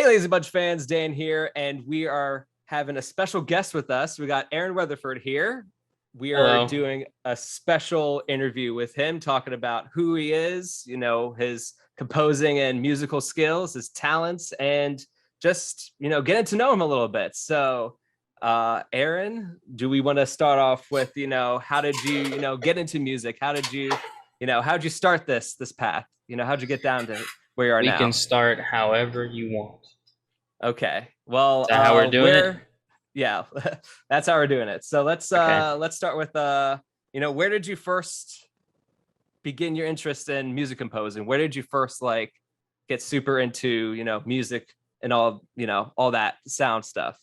Hey, Lazy Bunch fans, Dan here, and we are having a special guest with us. We got Aaron Weatherford here. We are Hello. doing a special interview with him, talking about who he is, his composing and musical skills, his talents, and just, getting to know him a little bit. So, Aaron, do we want to start off with, how did you, get into music? How'd you start this path? How'd you get down to where you are We can now? start however you want. Okay. Well, Is that how we're doing it? yeah, that's how we're doing it. So Okay. let's start with where did you first begin your interest in music composing? Where did you first like get super into, music and all that sound stuff?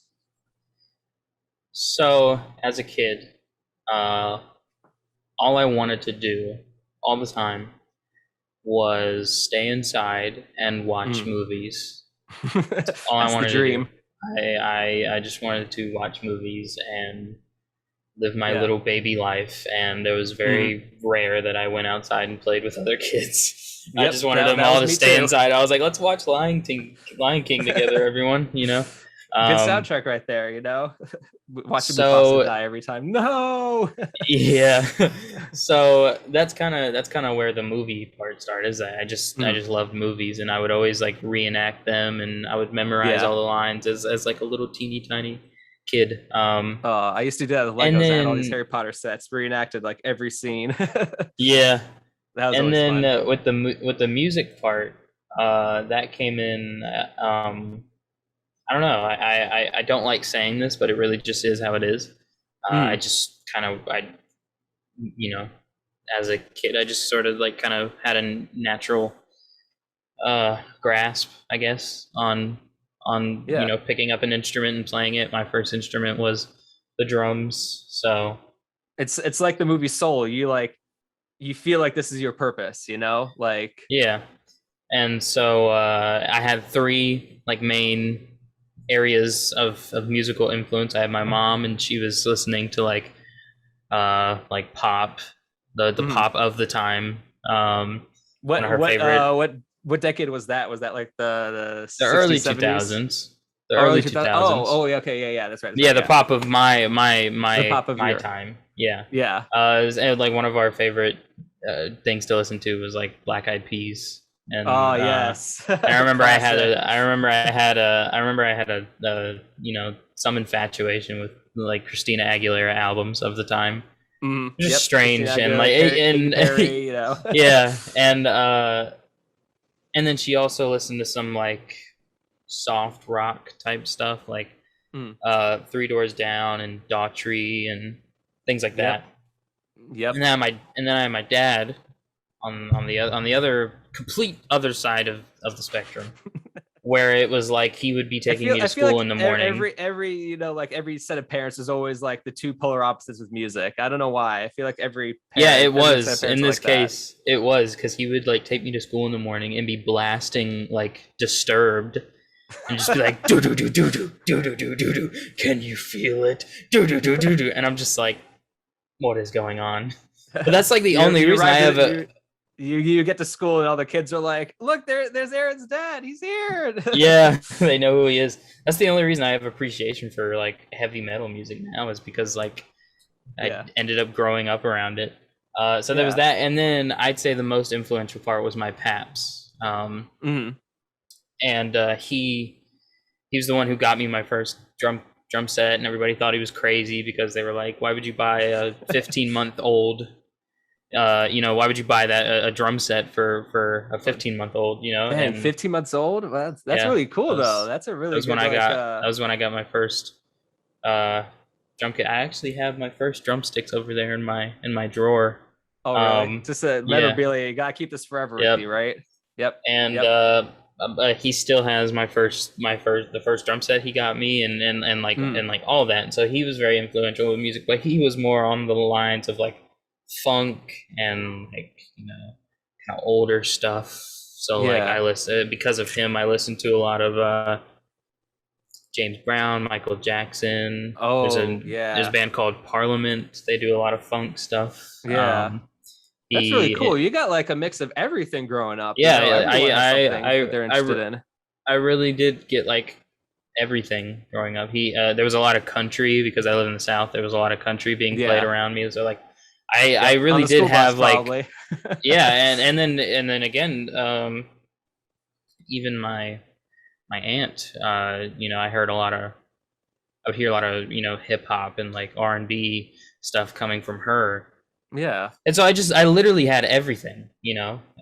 So, as a kid, uh, all I wanted to do all the time was stay inside and watch Mm. movies. All I That's the wanted to do. dream. I just wanted to watch movies and live my Yeah. little baby life, and it was Mm. very rare that I went outside and played with other kids. I Yep. just wanted them That all was to me stay too. inside. I was like, let's watch Lion King together, everyone. Good Um, soundtrack right there, watching Mufasa so die every time. No. yeah, so that's kind of where the movie part started. Is I Mm. just loved movies, and I would always like reenact them, and I would memorize Yeah. all the lines as like a little teeny tiny kid. I used to do that with And Legos. I had all these then Harry Potter sets reenacted like every scene. yeah, That was and always then fun. with the music part, that came in. I don't know. I don't like saying this, but it really just is how it is. I Mm. just kind of you know, as a kid, I just sort of like kind of had a natural grasp, I guess, on Yeah. picking up an instrument and playing it. My first instrument was the drums, so It's like the movie Soul. You feel like this is your purpose, Like yeah. And so I had three like main areas of musical influence. I had my mom, and she was listening to like pop, the mm. pop of the time. One of what her what favorite, uh what what decade was that? Was that like the the 60s, early 70s? 2000s, the Early early 2000s? 2000s. Oh, yeah, okay, yeah, that's right. That's Yeah, right. the Yeah. pop of my The pop of my your. time. Yeah. Yeah. It was, like one of our favorite things to listen to was like Black Eyed Peas, Oh, and yes. I remember Classic. I remember I had some infatuation with like Christina Aguilera albums of the time. Just Yep. Christina strange, and Aguilera, like Katy and Perry. yeah, and then she also listened to some like soft rock type stuff, like Mm. Three Doors Down and Daughtry and things like Yep. that. Yep. And then I had my dad on the other complete other side of the spectrum, where it was like he would be I taking feel me to I feel school like in the morning. every like every set of parents is always like the two polar opposites with music. I don't know why. I feel like Yeah, every set of in parents are this like that. case it was because he would like take me to school in the morning and be blasting like Disturbed and just be like do do do do do do do do do do, can you feel it, do do do do do, and I'm just like, what is going on? But that's like the only You reason I arrive have to a you get to school and all the kids are like, look, there's Aaron's dad. He's here. yeah, they know who he is. That's the only reason I have appreciation for like heavy metal music now, is because like I Yeah. ended up growing up around it. So there was Yeah. that, and then I'd say the most influential part was my paps. Mm. And he was the one who got me my first drum set, and everybody thought he was crazy because they were like, "Why would you buy a 15-month old? Why would you buy that a drum set for a 15-month old? Dang, And 15 months old? Well, that's yeah, really cool though. That's a that really was when good like that was when I got my first uh, drum kit. I actually have my first drumsticks over there in my drawer. oh, really? Just a Yeah, memorabilia. You gotta keep this forever with yep. you, right? Yep. And Yep. he still has the first drum set he got me, Mm. and like all that. And so he was very influential with music, but he was more on the lines of like funk and like kind of older stuff. So like Yeah. because of him, I listened to a lot of James Brown, Michael Jackson. Oh, There's a yeah. band called Parliament. They do a lot of funk stuff. Yeah. That's really cool. He You got like a mix of everything growing up. Yeah, Everyone has something that they're interested in. I really did get like everything growing up. There was a lot of country because I live in the South. There was a lot of country being played Yeah. around me. So like, I Yep. On really the did school bus, have like, probably. yeah, and then again, even my aunt, I heard a lot of, I would hear a lot of hip hop and like R&B stuff coming from her. Yeah. And so I literally had everything,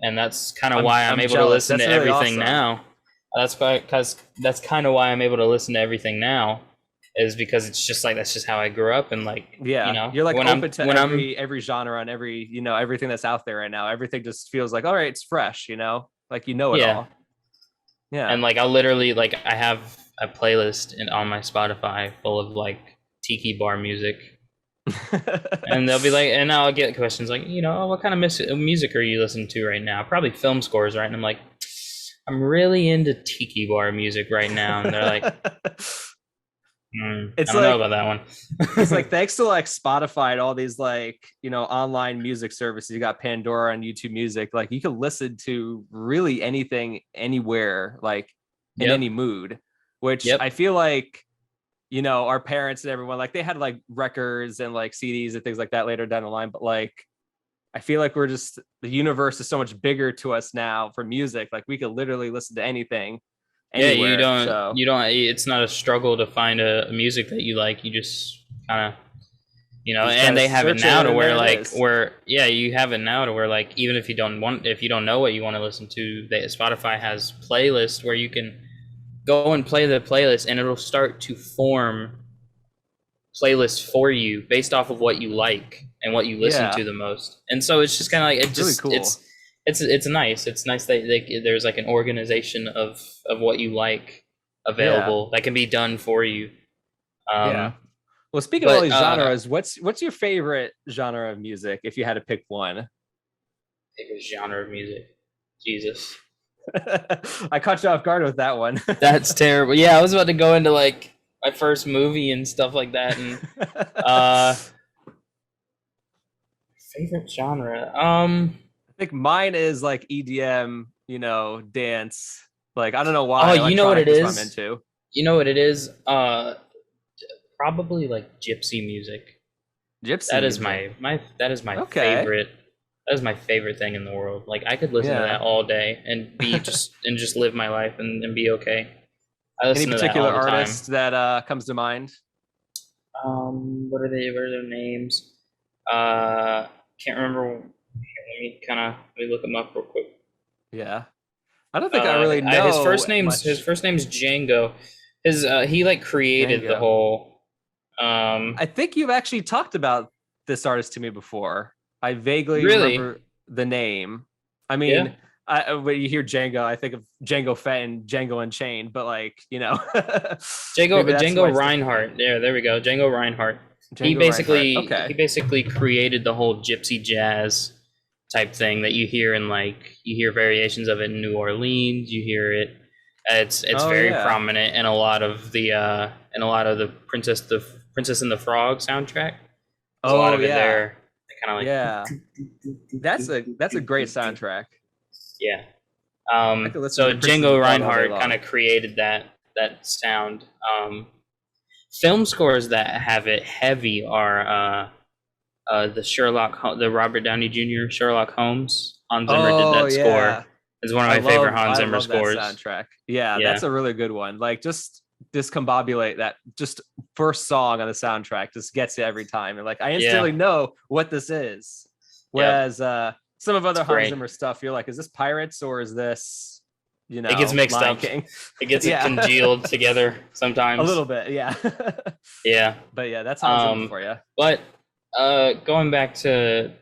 and that's kind of why I'm I'm able to jealous. listen That's to really everything awesome. now. Because that's kind of why I'm able to listen to everything now, is because it's just like that's just how I grew up, and like Yeah, you're like when open to I'm every genre and everything that's out there right now. Everything just feels like, all right, it's fresh, like it yeah, all. Yeah. and like I'll literally like I have a playlist on my Spotify full of like tiki bar music. And they'll be like, and I'll get questions like, oh, what kind of music are you listening to right now? Probably film scores, right? And I'm like, I'm really into tiki bar music right now. And they're like, I It's don't know like about that it's like one. thanks to like Spotify and all these like online music services. You got Pandora and YouTube Music. Like you can listen to really anything, anywhere, like in Yep. any mood. Which Yep. I feel like our parents and everyone, like they had like records and like CDs and things like that later down the line. But like I feel like the universe is so much bigger to us now for music. Like we could literally listen to anything, Yeah, anywhere. So it's not a struggle to find a music that you like. You just kind of, you just and gotta they have it search it now to and there where it like, is. you have it now to where like, even if you don't know what you want to listen to, Spotify has playlists where you can go and play the playlist and it'll start to form playlists for you based off of what you like and what you listen Yeah, to the most. And so it's just kind of like it's really cool. it's nice. It's nice that there's like an organization of what you like Yeah, available that can be done for you. yeah. Um, Well, speaking of all but these genres, what's your favorite genre of music if you had to pick one? favorite genre of music, Jesus, I caught you off guard with that one. that's terrible. Yeah, I was about to go into like my first movie and stuff like that, and uh, favorite genre. I think mine is like EDM, dance. Like I don't know Oh, why you know what electronic it is what I'm is? into. You know what it is? Probably like gypsy music. Gypsy That is music. my that is my Okay. favorite. That is my favorite thing in the world. Like I could listen to Yeah. that all day and be just live my life and be okay. I Any listen to that particular all the time. artist that comes to mind? What are they? What are their names? Uh, can't remember. Let me look them up real quick. Yeah. I don't think I really His know his much. first name's Django. He like created the Django. whole. I think you've actually talked about this artist to me before. I vaguely Really? remember the name. I Yeah. mean, when you hear Django, I think of Django Fett and Django Unchained, but like, maybe that's why Django I stick with me. Reinhardt. There we go. Django Reinhardt. Django Reinhardt. He Okay. basically created the whole gypsy jazz type thing that you hear in like you hear variations of it in New Orleans. You hear it. It's Oh very yeah. prominent in a lot of the Princess and the Frog soundtrack. There's a lot Oh of it yeah. there. Kind of Yeah. That's a great like soundtrack. yeah. I could listen So to Princess and Django the Frog all day Reinhardt kind long. of created that sound. Film scores that have it heavy are the Robert Downey Jr. Sherlock Holmes. Hans Zimmer did Oh that score. yeah. It's one of I my favorite love Hans I Zimmer love that scores. soundtrack. Yeah, that's Yeah, a really good one. Like just discombobulate that just first song on the soundtrack just gets you every time. And like I yeah, instantly know what this is. yep. Whereas some of It's other Hans great. Zimmer stuff, you're like, is this Pirates or is this, It gets mixed Lion up. King? It gets it Yeah. congealed together A sometimes. little bit, yeah. Yeah. But yeah, that's Hans Zimmer Um, for you. but going back to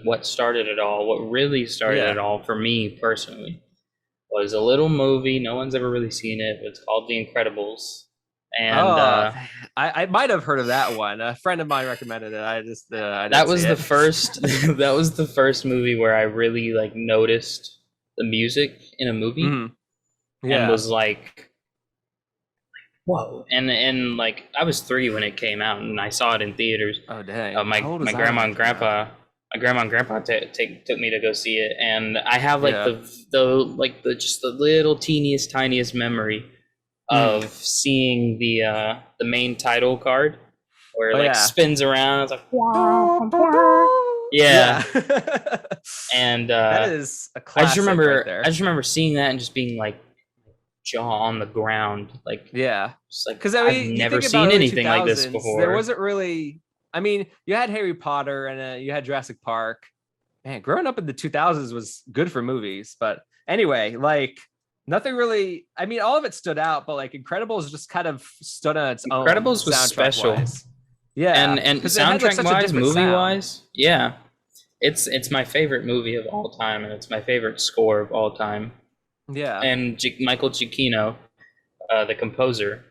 what started it all, what really started Yeah. it all for me personally was a little movie. No one's ever really seen it. It's called The Incredibles, and Oh, I might have heard of that one. A friend of mine recommended it. I that didn't see was the it. first. That was the first movie where I really like noticed the music in a movie Mhm. and Yeah. was like, whoa. And like I was 3 when it came out, and I saw it in theaters. Oh dang. My How old was my I when grandma that and came out? grandpa my grandma and grandpa took me to go see it, and I have like Yeah. the just the little teeniest tiniest memory Mm. of seeing the main title card where it Oh like yeah. spins around. It's like Yeah. yeah, and That is a classic right I there. just remember seeing that and just being like jaw on the ground, like Yeah. just like Because I I've mean, you never think about seen early anything like this 2000s, there before. wasn't really. I mean, you had Harry Potter and you had Jurassic Park. Man, growing up in the 2000s was good for movies. But anyway, like nothing really. I mean, all of it stood out, but like Incredibles just kind of stood on its own Incredibles was soundtrack special, wise. Yeah, and because it had like soundtrack such a wise, different movie sound. wise, yeah, it's my favorite movie of all time, and it's my favorite score of all time. Yeah, And Michael Giacchino, the composer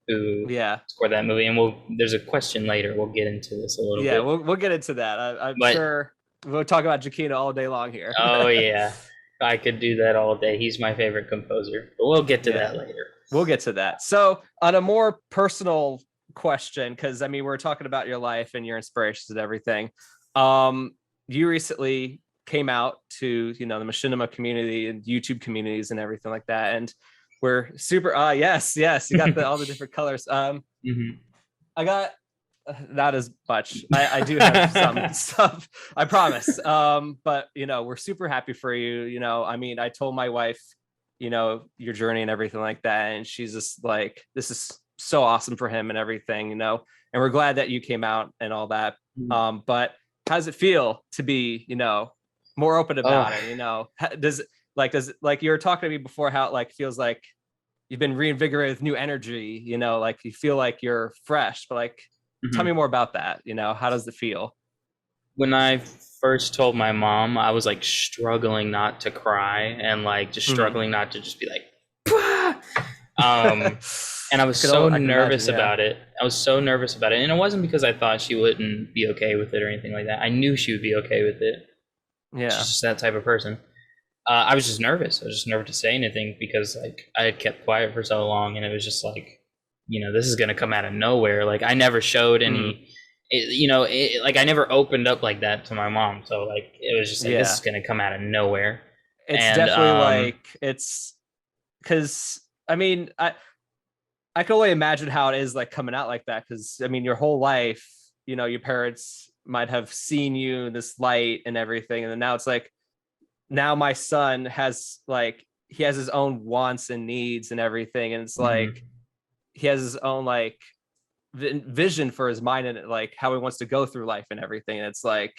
who yeah, scored that movie, and there's a question later. We'll get into this a little yeah. bit, We'll get into that. I'm but sure we'll talk about Giacchino all day long here. oh yeah, I could do that all day. He's my favorite composer, but we'll get to Yeah. that later. We'll get to that. So, on a more personal question, because I mean, we're talking about your life and your inspirations and everything. You recently came out to the machinima community and YouTube communities and everything like that, and we're super. Yes, you got all the different colors. Mm-hmm. I got not as much. I do have some stuff. I promise. But we're super happy for you. I mean, I told my wife your journey and everything like that, and she's just like, this is so awesome for him and everything, and we're glad that you came out and all that. But how does it feel to be more open about it? Does you were talking to me before, how it like feels like you've been reinvigorated with new energy, like you feel like you're fresh, but like tell me more about that. How does it feel? When I first told my mom, I was like struggling not to cry and like just struggling not to just be like, "Bah!" And I was so nervous about it. I was so nervous about it. And it wasn't because I thought she wouldn't be okay with it or anything like that. I knew she would be okay with it. Yeah. She's just that type of person. I was just nervous. I was just nervous to say anything because like I had kept quiet for so long, and it was just like, this is gonna come out of nowhere. Like I never showed any, like I never opened up like that to my mom. So like it was just like this is gonna come out of nowhere. It's definitely like it's because I mean I can only imagine how it is like coming out like that, because I mean your whole life, your parents might have seen you in this light and everything, and then now it's like, now my son has like, he has his own wants and needs and everything, and it's like he has his own like vision for his mind and like how he wants to go through life and everything, and it's like,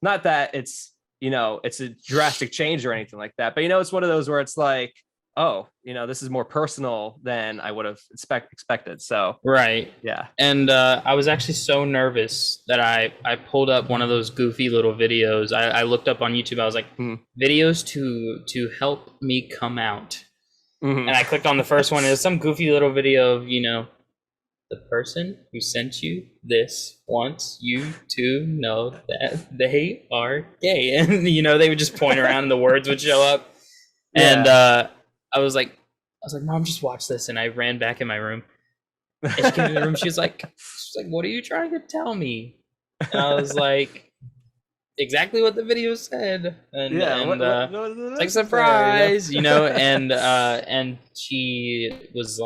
not that it's it's a drastic change or anything like that, but it's one of those where it's like, oh, this is more personal than I would have expected. So right, yeah. And I was actually so nervous that I pulled up one of those goofy little videos. I looked up on YouTube. I was like, videos to help me come out, and I clicked on the first one. It was some goofy little video of the person who sent you this wants you to know that they are gay, and they would just point around and the words would show up. And I was like, Mom, just watch this. And I ran back in my room. And she came in the room. She's like, what are you trying to tell me? And I was like, exactly what the video said. And it's like, surprise, and she was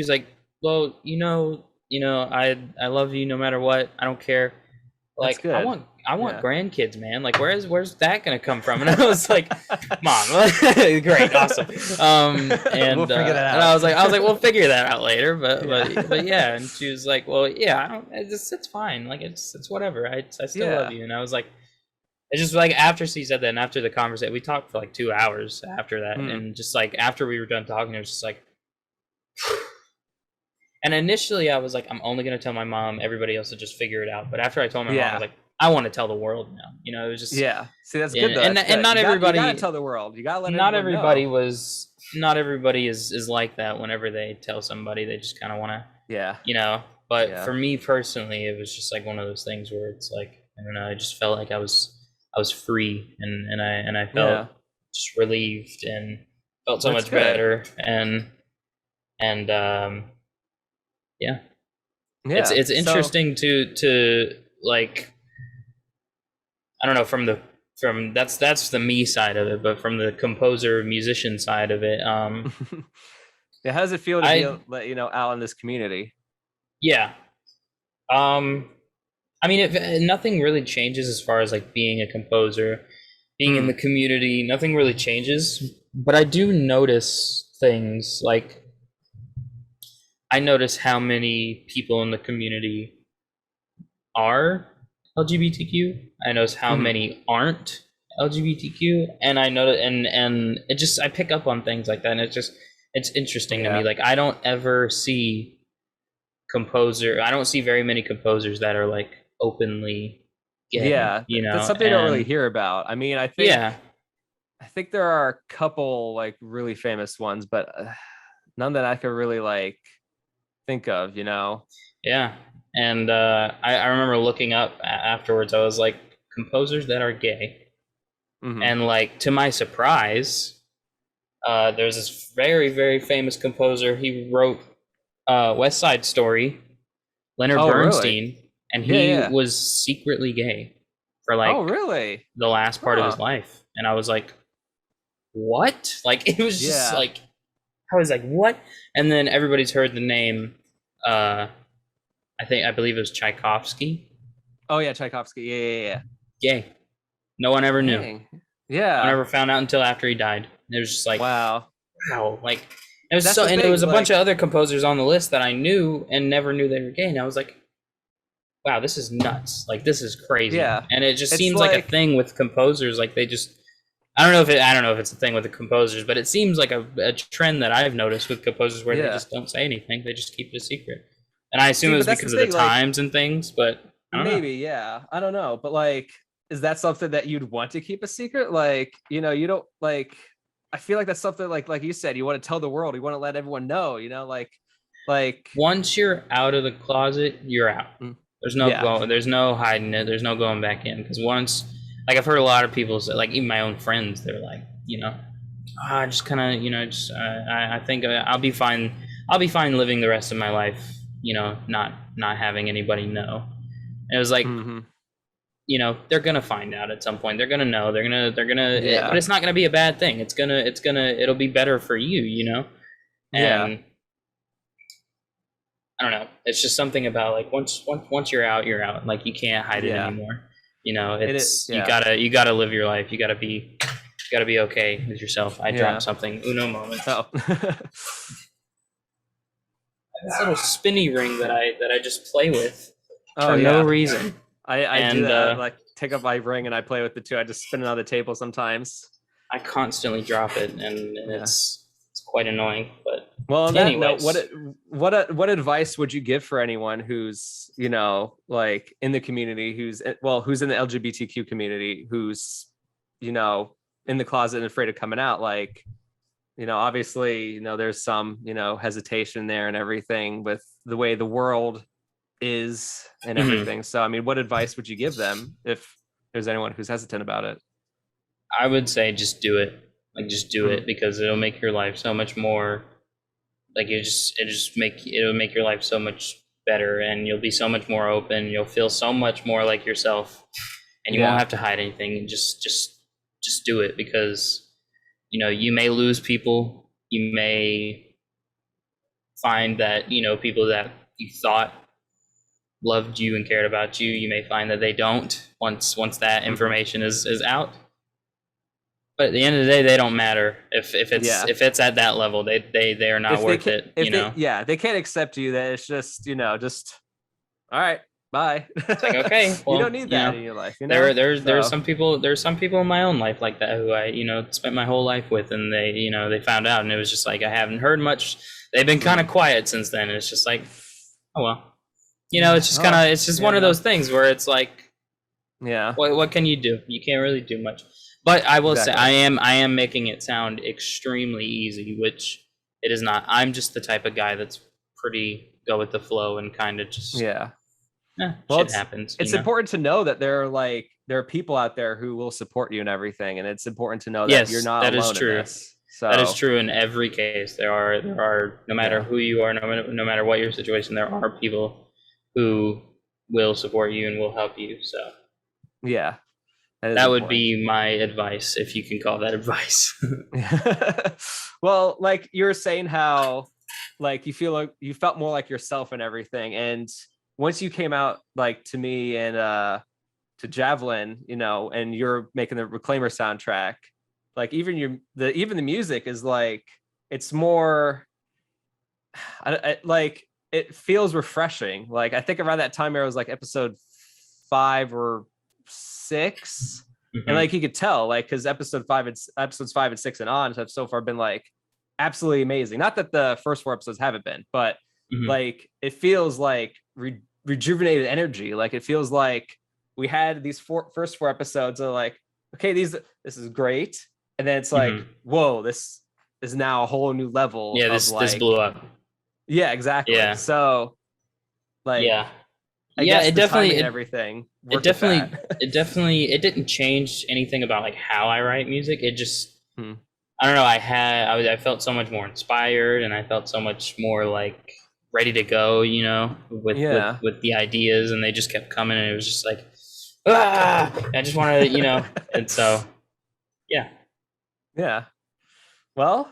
like, well, I love you no matter what. I don't care. Like I want grandkids, man. Like where's that gonna come from? And I was like, Mom, great, awesome. And we'll figure that out. And I was like, we'll figure that out later. But yeah. And she was like, well, yeah, it's fine. Like it's whatever. I still love you. And I was like, it's just like after she said that, and after the conversation, we talked for like 2 hours after that, and just like after we were done talking, it was just like. And initially, I was like, I'm only going to tell my mom. Everybody else will just figure it out. But after I told my mom, I was like, I want to tell the world now. It was just See, that's good though. And not everybody. You gotta tell the world. You gotta let. Not everybody know. Not everybody is like that. Whenever they tell somebody, they just kind of want to. But for me personally, it was just like one of those things where it's like, I don't know. I just felt like I was free, and I felt just relieved and felt so much better, and it's interesting to like I don't know, from that's the me side of it, but from the composer musician side of it, Yeah, how does it feel to be, I out in this community? yeah. Um, I mean, nothing really changes as far as like being a composer, being in the Mm, community. Nothing really changes, but I do notice things like I notice how many people in the community are LGBTQ. I notice how mhm. many aren't LGBTQ, and I know and it just I pick up on things like that, and it's interesting to me. Yeah. Like I don't ever see I don't see very many composers that are like openly gay, Yeah, that's something you don't really and hear about. I mean, yeah, I think there are a couple like really famous ones, but none that I could really like think of. yeah. And I remember looking up afterwards. I was like, composers that are gay, Hmm. and like to my surprise, there's this very very famous composer. He wrote West Side Story, Leonard Oh, really? Bernstein, and Yeah, he yeah. was secretly gay for Oh, like really? the last part of his Huh. life. And I was like, what? Like it was just Yeah. like I was like, what? And then everybody's heard the name. Uh, I believe it was Tchaikovsky. Oh, yeah, Tchaikovsky. Yeah, yeah, yeah. Gay. No one ever knew. No Dang. one Yeah. ever found out until after he died. It was just like, Wow. wow. Like it was That's so, the and it thing. was a bunch Like, of other composers on the list that I knew and never knew they were gay. And I was like, wow, this is nuts. Like this is crazy. yeah, And it just it's seems like a like, thing with composers. Like they just I don't know if it's a thing with the composers, but it seems like a trend that I've noticed with composers where they yeah, just don't say anything. They just keep it a secret. And I assume see, it but was that's the because of the thing. Like, times and things, but I don't know. maybe, yeah. I don't know. But like, is that something that you'd want to keep a secret? Like, you don't like, I feel like that's something like you said, you want to tell the world, you want to let everyone know, like, Once you're out of the closet, you're out. mm, yeah. There's no hiding it. There's no going back in because once, like I've heard a lot of people say, like even my own friends, they're like, I just kind of, just I think I'll be fine. I'll be fine living the rest of my life, not having anybody know. And it was like, Hmm. they're gonna find out at some point. They're gonna know. But Yeah. it's not gonna be a bad thing. It'll be better for you. Yeah. And I don't know. It's just something about like once you're out, you're out. Like you can't hide it Yeah. anymore. It, It's yeah. you gotta live your life. You gotta be okay with yourself. I Yeah. dropped something. Uno moment. Oh. This little spinny ring that I just play with Oh, for no yeah. reason. I do And that. I like take up my ring and I play with it too. I just spin it on the table sometimes. I constantly drop it, and Yeah. it's quite annoying. But Well, on that note, anyways, what advice would you give for anyone who's like in the community, who's in the LGBTQ community, who's in the closet and afraid of coming out? Like, obviously, there's some hesitation there and everything with the way the world is and mhm, everything. So, I mean, what advice would you give them if there's anyone who's hesitant about it? I would say just do it. Like just do Mm, it because it'll make your life so much more like it'll make your life so much better, and you'll be so much more open. You'll feel so much more like yourself, and you won't yeah. have to hide anything. And just do it because you may lose people. You may find that people that you thought loved you and cared about you, you may find that they don't once that Hmm. information is out. But at the end of the day, they don't matter Yeah. if it's at that level. They are not If they worth can't, it. if they, yeah, they can't accept you, then it's just all right, bye. It's like, okay, You don't well, need that in your life. there's So, some people in my own life like that who I spent my whole life with, and they found out, and it was just like I haven't heard much. They've been kind of mhm. quiet since then. And it's just like, oh well, Yeah. Oh, it's just one yeah, of no. those things where it's like, Yeah, what can you do? You can't really do much. But I will say exactly. I am making it sound extremely easy, which it is not. I'm just the type of guy that's pretty go with the flow and kind of just Yeah. Well, shit it's happens. important to know that there are people out there who will support you and everything, and it's important to know that you're Yes, not that is alone in true. this. That is So, true in every case. There are no matter yeah, who you are, no matter what your situation, there are people who will support you and will help you. So yeah. That is That would important. be my advice, if you can call that advice. Well, like you were saying how like you feel like you felt more like yourself and everything. And once you came out like to me and to Javelin, you know, and you're making the Reclaimer soundtrack, like even the music is like it's more like it feels refreshing. Like I think around that time it was like episode 5 or 6, and Hmm. like you could tell like because episodes 5 and 6 and on have so far been like absolutely amazing. Not that the first 4 episodes haven't been, but Hmm. like it feels like rejuvenated energy. Like it feels like we had these first 4 episodes of like, okay, this is great, and then it's like, Hmm. whoa, this is now a whole new level Yeah, of this like, blew up. yeah, exactly. Yeah, So like, yeah, I yeah. guess the timing and everything It worked with definitely, that. it didn't change anything about like how I write music. It just, Hmm. I don't know. I felt so much more inspired, and I felt so much more like ready to go. You know, Yeah. with the ideas, and they just kept coming, and it was just like, ah, I just wanted to, and so yeah. Yeah. Well,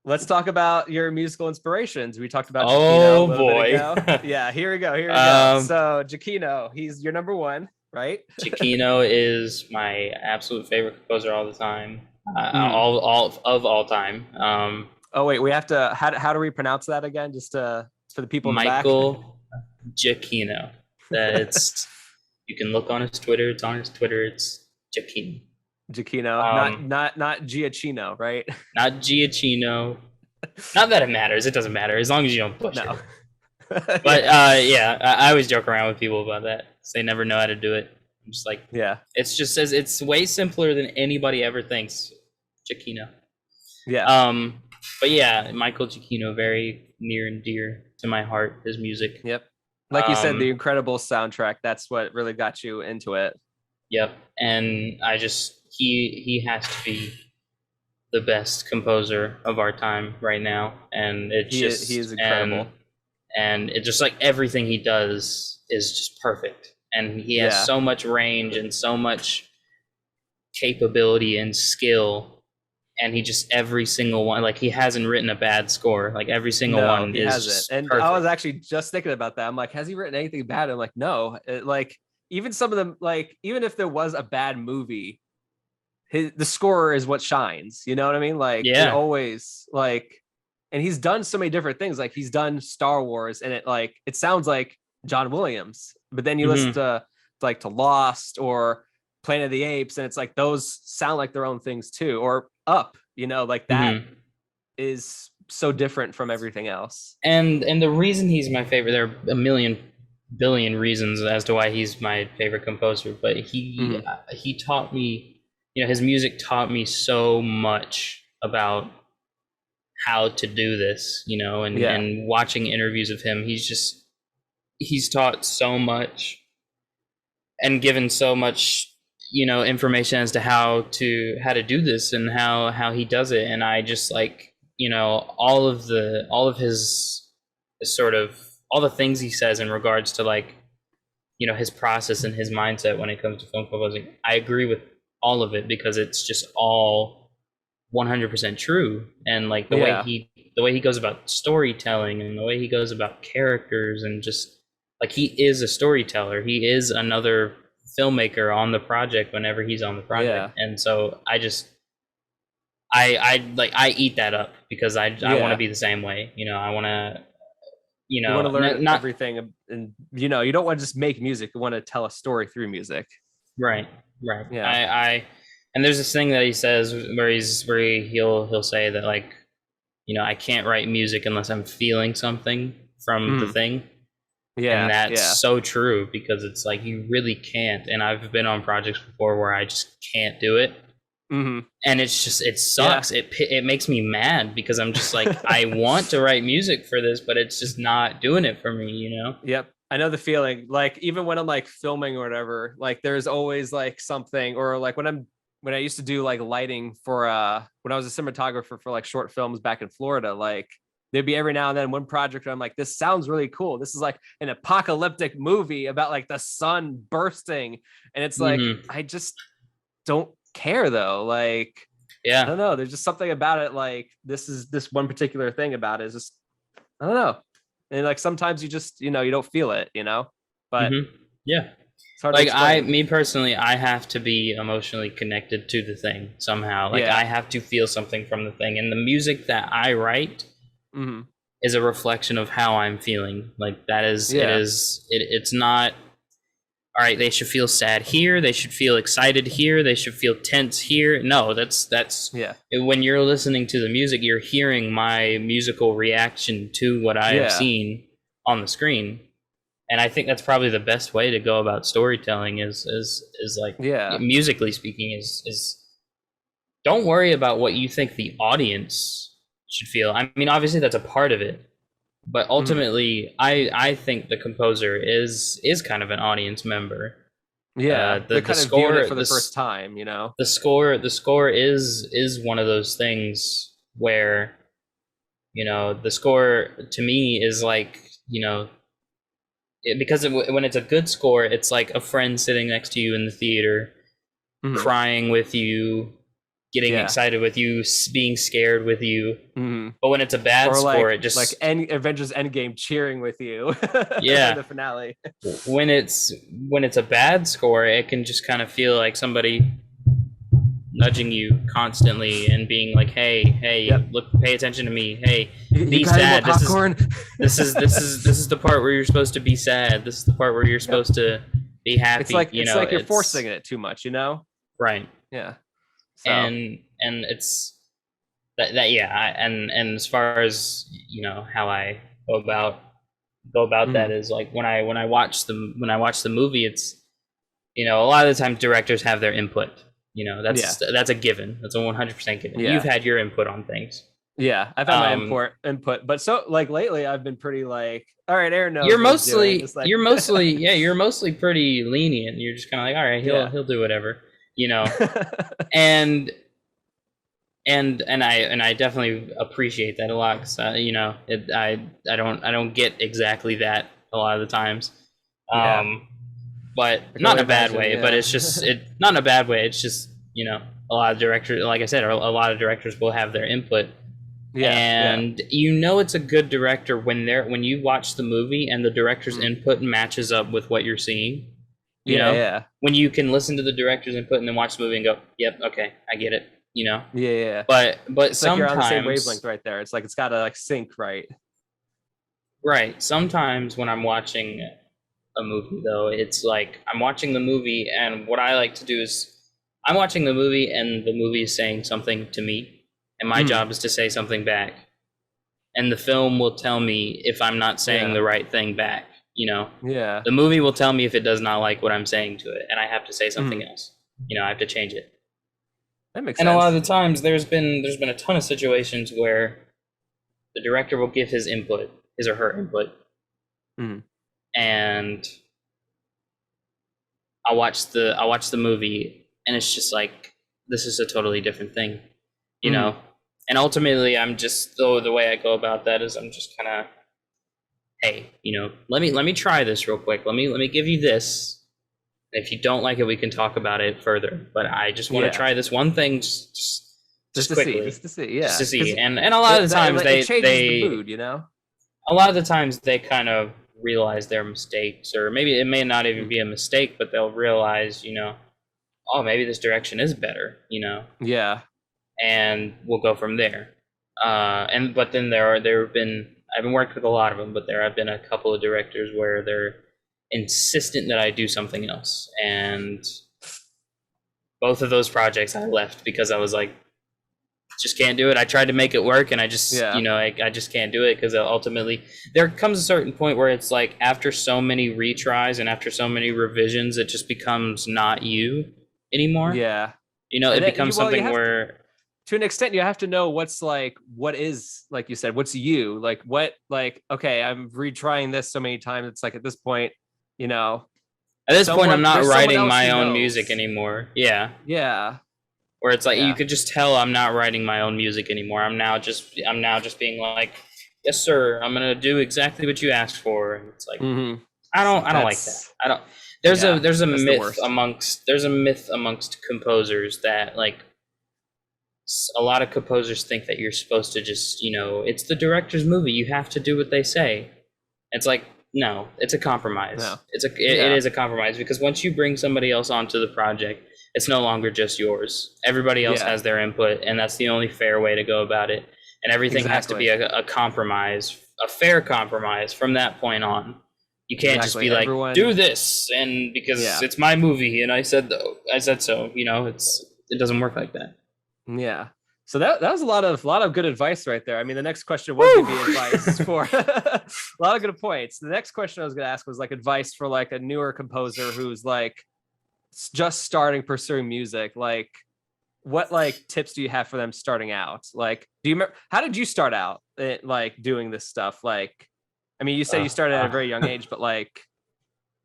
let's talk about your musical inspirations. We talked about Giacchino a Oh little bit boy. ago. Yeah, here we go. Here we go. um, So Giacchino, he's your number one, right? Chiquino is my absolute favorite composer all the time, Mm. all time. Oh wait, we have to. How do we pronounce that again? Just for the people in the back. Michael Giacchino. That's You can look on his Twitter. It's on his Twitter. It's Giacchino. Giacchino, not Um, not not Giacchino, right? Not Giacchino. Not that it matters. It doesn't matter as long as you don't butcher No. it. But Yeah. yeah, I always joke around with people about that. They never know how to do it. I'm just like, Yeah. it's just says it's way simpler than anybody ever thinks. Giacchino. Yeah. Um, but yeah, Michael Giacchino, very near and dear to my heart. His music. Yep. Like you said, the Um, incredible soundtrack. That's what really got you into it. yep. And I just he has to be the best composer of our time right now, and it's He is just incredible. and it just like everything he does is just perfect, and he has Yeah. so much range and so much capability and skill, and he just every single one, like he hasn't written a bad score, like every single No, one he is hasn't. just And I was perfect. actually just thinking about that. I'm like, has he written anything bad? I'm like, no. Like even some of them, like even if there was a bad movie, the score is what shines. You know what I mean? Like it Yeah. always like, and he's done so many different things. Like he's done Star Wars, and it sounds like John Williams. But then you listen Hmm. to like to Lost or Planet of the Apes, and it's like those sound like their own things too. Or Up, you know, like that Hmm. is so different from everything else. And the reason he's my favorite, there are a million billion reasons as to why he's my favorite composer, but Mm-hmm. he taught me, his music taught me so much about how to do this, Yeah. and watching interviews of him, he's taught so much and given so much, information as to how to do this and how he does it. And I just like, all of his sort of all the things he says in regards to like, his process and his mindset when it comes to film composing. I agree with all of it because it's just all 100% true. And like Yeah. the way he goes about storytelling and the way he goes about characters, and just like he is a storyteller. He is another filmmaker on the project whenever he's on the project. Yeah. And so I eat that up because I want to Yeah. be the same way. I want to, You want to learn not everything, and you don't want to just make music. You want to tell a story through music. right, right. Yeah. And there's this thing that he says he'll say that like, I can't write music unless I'm feeling something from the Mm. thing. And Yeah. that's Yeah. so true because it's like you really can't. And I've been on projects before where I just can't do it. Mm-hmm. And it's just, it Yeah. sucks. It makes me mad because I'm just like, I want to write music for this, but it's just not doing it for me. Yep. I know the feeling. Like even when I'm like filming or whatever, like there's always like something, or like when I used to do like lighting for when I was a cinematographer for like short films back in Florida, like there'd be every now and then one project where I'm like, this sounds really cool. This is like an apocalyptic movie about like the sun bursting. And it's like, Hmm. don't care though. Like, I Yeah. don't know. There's just something about it. Like this one particular thing about it is just, I don't know. And like sometimes you just, you don't feel it, but Yeah. it's hard to Like explain. me personally, I have to be emotionally connected to the thing somehow. Like I Yeah. have to feel something from the thing, and the music that I write Hmm. is a reflection of how I'm feeling. Like that is, it Yeah. is, it's not, all right, they should feel sad here, they should feel excited here, they should feel tense here. No, that's Yeah. when you're listening to the music, you're hearing my musical reaction to what I have Yeah. seen on the screen. And I think that's probably the best way to go about storytelling is like, Yeah. musically speaking, is don't worry about what you think the audience should feel. I mean, obviously that's a part of it, but Hmm. ultimately, I think the composer is kind of an audience member. Yeah. The They're the kind of viewing it score for the first time, the score is one of those things where, the score to me is like, because when it's a good score, it's like a friend sitting next to you in the theater, Hmm. crying with you, getting Yeah. excited with you, being scared with you. Hmm. But when it's a bad Or score, like it just, Avengers Endgame cheering with you for yeah. the finale. When it's a bad score, it can just kind of feel like somebody nudging you constantly and being like, hey, Yep. look, pay attention to me. Hey, You be got any more sad. popcorn? This is the part where you're supposed to be sad. This is the part where you're Yep. supposed to be happy. It's like you're forcing It's it too much, right. Yeah. So. And it's that yeah. And as far as how I go about that Mhm. is like when I watch the movie, it's a lot of the times directors have their input. Yeah. That's a given. That's a 100% given. You've Yeah. had your input on things. Yeah. I've had my Um, input, but so like lately I've been pretty like, all right, Aaron you're knows what he's doing. mostly It's like, you're mostly yeah you're mostly pretty lenient. You're just kind of like, all right, he'll yeah. he'll do whatever, you know. And and I definitely appreciate that a lot because I don't get exactly that a lot of the times. Yeah. Um, but I can not only in a bad imagine. way. But Yeah. it's just not in a bad way. It's just a lot of directors, like I said, a lot of directors will have their input, Yeah. Yeah. and it's a good director when you watch the movie and the director's Mm. input matches up with what you're seeing. You Yeah. know, Yeah. when you can listen to the director's input and then watch the movie and go, "Yep, okay, I get it." Yeah. Yeah. But It's like you're on the same wavelength sometimes, right there. It's like it's gotta like sync right. right? Sometimes when I'm watching a movie, though, it's like I'm watching the movie, and what I like to do is I'm watching the movie, and the movie is saying something to me, and my Mm. job is to say something back. And the film will tell me if I'm not saying Yeah. the right thing back. Yeah. The movie will tell me if it does not like what I'm saying to it, and I have to say something Mm. else. I have to change it. That makes And a lot of sense. the times, there's been a ton of situations where the director will give his input, his or her input, Mm. and I'll watch the movie, and it's just like, this is a totally different thing, you Mm. know. And ultimately, I'm just the way I go about that is I'm just kind of, hey, let me try this real quick. Let me give you this. If you don't like it, we can talk about it further. But I just want to Yeah. try this one thing, just quickly, Just to see. just Yeah. to see. Because And a lot of the times it they changes the they mood. a lot of the times they kind of realize their mistakes, or maybe it may not even Mm. be a mistake, but they'll realize, oh, maybe this direction is better, Yeah. and we'll go from there. And but then there have been, I haven't worked with a lot of them, but there have been a couple of directors where they're insistent that I do something else, and both of those projects I left because I was like, just can't do it. I tried to make it work, and I just, Yeah. I just can't do it because ultimately there comes a certain point where it's like after so many retries and after so many revisions, it just becomes not you anymore. Yeah. It And becomes you something have where, to an extent you have to know what is, like you said, what's you, like what, like, okay, I'm retrying this so many times, it's like at this point, you know at this point, I'm not there's someone writing else my who own music knows. anymore. Yeah. Yeah. Where it's like you Yeah. could just tell I'm not writing my own music anymore. I'm now just being like, yes, sir, I'm gonna do exactly what you asked for. And it's like, Hmm. I don't like that. That's I don't. There's yeah, a there's a that's the myth worst. amongst composers that like a lot of composers think that you're supposed to just, it's the director's movie. You have to do what they say. It's like, no, it's a No. compromise. It Yeah, is a compromise because once you bring somebody else onto the project, it's no longer just yours. Everybody else yeah, has their input, and that's the only fair way to go about it. And everything has to exactly. be a compromise, a fair compromise from that point on. You can't just Exactly. be like, Everyone, do this, and because yeah. it's my movie, and I said so. It doesn't work like that. Yeah. So that was a lot of good advice right there. I mean, the next question was Woo! gonna be advice for a lot of good points. The next question I was gonna ask was like advice for like a newer composer who's like just starting pursuing music. Like, what like tips do you have for them starting out? Like, do you remember how did you start out like doing this stuff? Like, I mean, you said you started at a very young age, but like,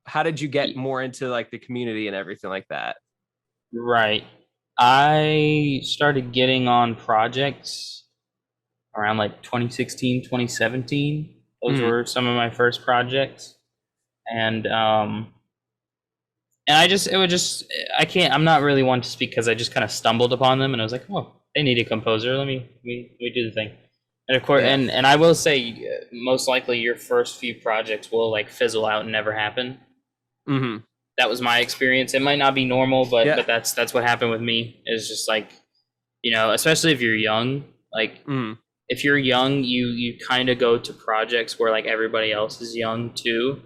how did you get more into like the community and everything like that? Right. I started getting on projects around like 2016, 2017. Those Mm, were some of my first projects. And I just, it would just, I can't, I'm not really one to speak because I just kind of stumbled upon them and I was like, oh, they need a composer. Let me do the thing. And of course, yeah. and I will say, most likely your first few projects will like fizzle out and never happen. Mm-hmm. That was my experience. It might not be normal, but Yeah. that's what happened with me. It's just like, especially if you're young, like Mm. if you're young, you kind of go to projects where like everybody else is young too.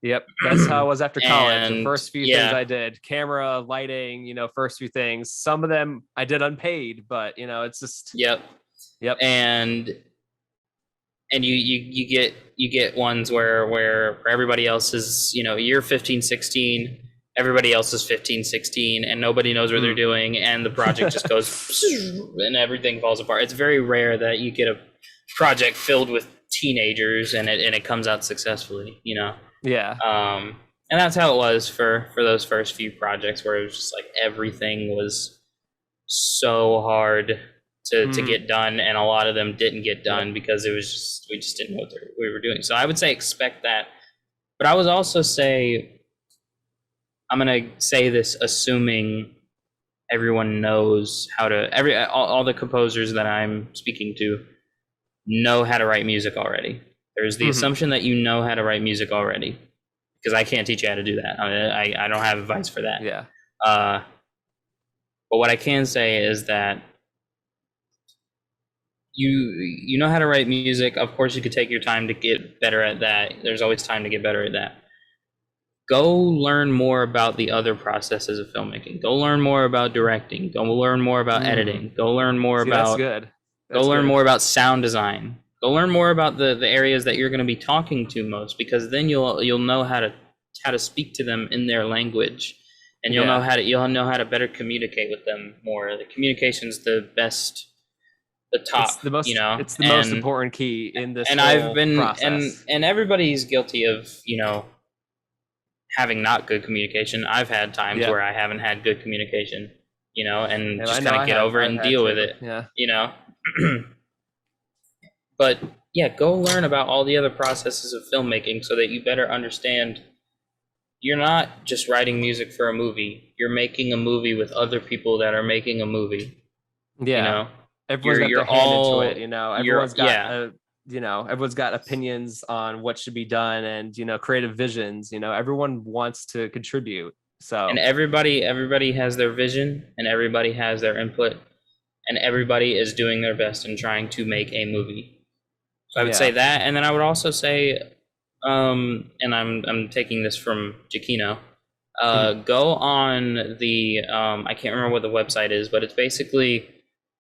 Yep, that's how it was after college. The And first few things yeah, I did, camera, lighting, first few things. Some of them I did unpaid, but it's just yep. yep. And you get ones where everybody else is, you're 15, 16, everybody else is 15, 16, and nobody knows what they're Mm. doing, and the project just goes and everything falls apart. It's very rare that you get a project filled with teenagers and it comes out successfully. Yeah. And that's how it was for those first few projects where it was just like everything was so hard to Mm. get done, and a lot of them didn't get Yep. done because we just didn't know what we were doing. So I would say expect that, but I would also say I'm gonna say this assuming everyone knows how to all the composers that I'm speaking to know how to write music already. There's the Mm-hmm. assumption that you know how to write music already, because I can't teach you how to do that. I don't have advice for that. Yeah. But what I can say is that you know how to write music. Of course, you could take your time to get better at that. There's always time to get better at that. Go learn more about the other processes of filmmaking. Go learn more about directing. Go learn more about editing. Go learn more See, that's about good. go That's learn good. more about sound design. Go learn more about the areas that you're going to be talking to most, because then you'll know how to speak to them in their language, and you'll know how to better communicate with them more. The communication's the best, the top, It's the most important key in this and I've whole been process. and everybody's guilty of having not good communication. I've had times Yeah. where I haven't had good communication, and And I just know kind of get over it I've and had deal to, with it, yeah. you know. But yeah, go learn about all the other processes of filmmaking so that you better understand you're not just writing music for a movie. You're making a movie with other people that are making a movie. Yeah. Everyone's got their You're hand into it, all Everyone's got yeah. everyone's got opinions on what should be done and creative visions. Everyone wants to contribute. And So everybody has their vision, and everybody has their input, and everybody is doing their best in trying to make a movie. So I would say yeah. that, and then I would also say, and I'm taking this from Giacchino. Mhm. Go on the I can't remember what the website is, but it's basically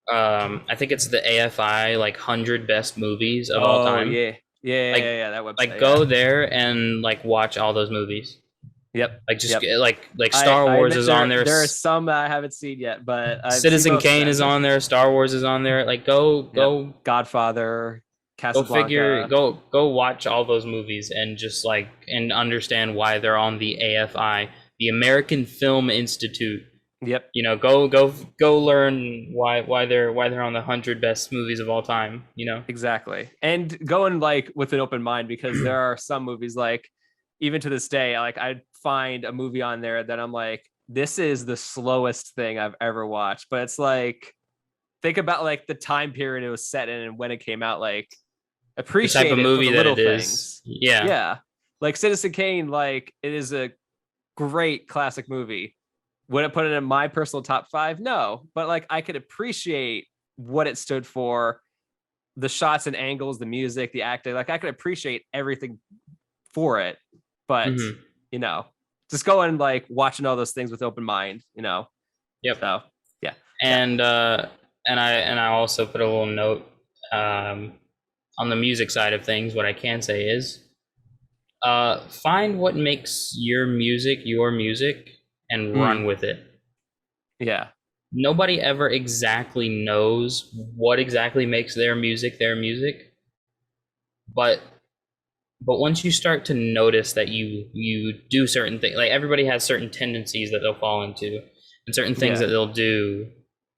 I think it's the AFI like 100 best movies of all Oh time. yeah. Yeah, Like that website. like Yeah. go there and like watch all those movies. Yep. Like just Yep. like I Star I Wars admit is on there. there are some that I haven't seen yet, but I've seen Citizen most of Kane is them. on there. Star Wars is on there. Like go Yep. go Godfather, go figure Casablanca. go watch all those movies and just like and understand why they're on the AFI, the American Film Institute. Yep. Go learn why they're on the 100 best movies of all time. Exactly. And going like with an open mind, because there are some movies like even to this day, like I find a movie on there that I'm like, this is the slowest thing I've ever watched. But it's like, think about like the time period it was set in and when it came out, like The type appreciate of it for movie the that little it is. things. Yeah. Yeah. Like Citizen Kane, like it is a great classic movie. Would it put it in my personal top 5? No, but like I could appreciate what it stood for, the shots and angles, the music, the acting. Like I could appreciate everything for it, but Mm-hmm. you know, just go and like watching all those things with open mind, you know. Yep. So yeah. And I also put a little note on the music side of things. What I can say is, find what makes your music, and run with it. Yeah. Nobody ever exactly knows what exactly makes their music, but once you start to notice that you do certain things, like everybody has certain tendencies that they'll fall into, and certain things that they'll do,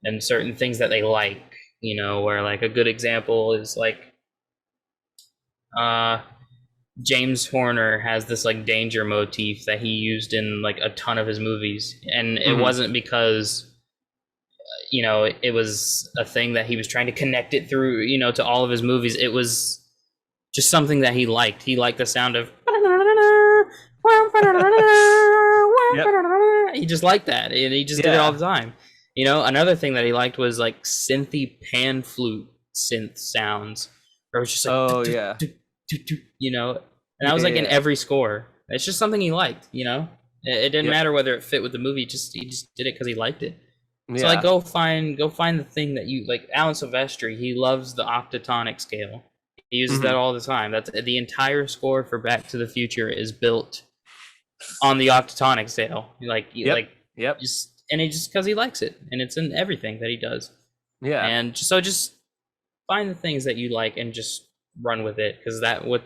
and certain things that they like, you know, where like a good example is like James Horner has this like danger motif that he used in like a ton of his movies, and it wasn't because you know it was a thing that he was trying to connect it through, you know, to all of his movies. It was just something that he liked. He liked the sound of he just liked that, and he just did it all the time. You know, another thing that he liked was like synthy pan flute synth sounds, where it was just like you know, and that was like in every score. It's just something he liked, you know. It didn't matter whether it fit with the movie. He just did it because he liked it. So like go find the thing that you like. Alan Silvestri, he loves the octatonic scale. He uses that all the time. That's the entire score for Back to the Future is built on the octatonic scale. Just and it just because he likes it, and it's in everything that he does. Yeah. And just find the things that you like and just run with it, because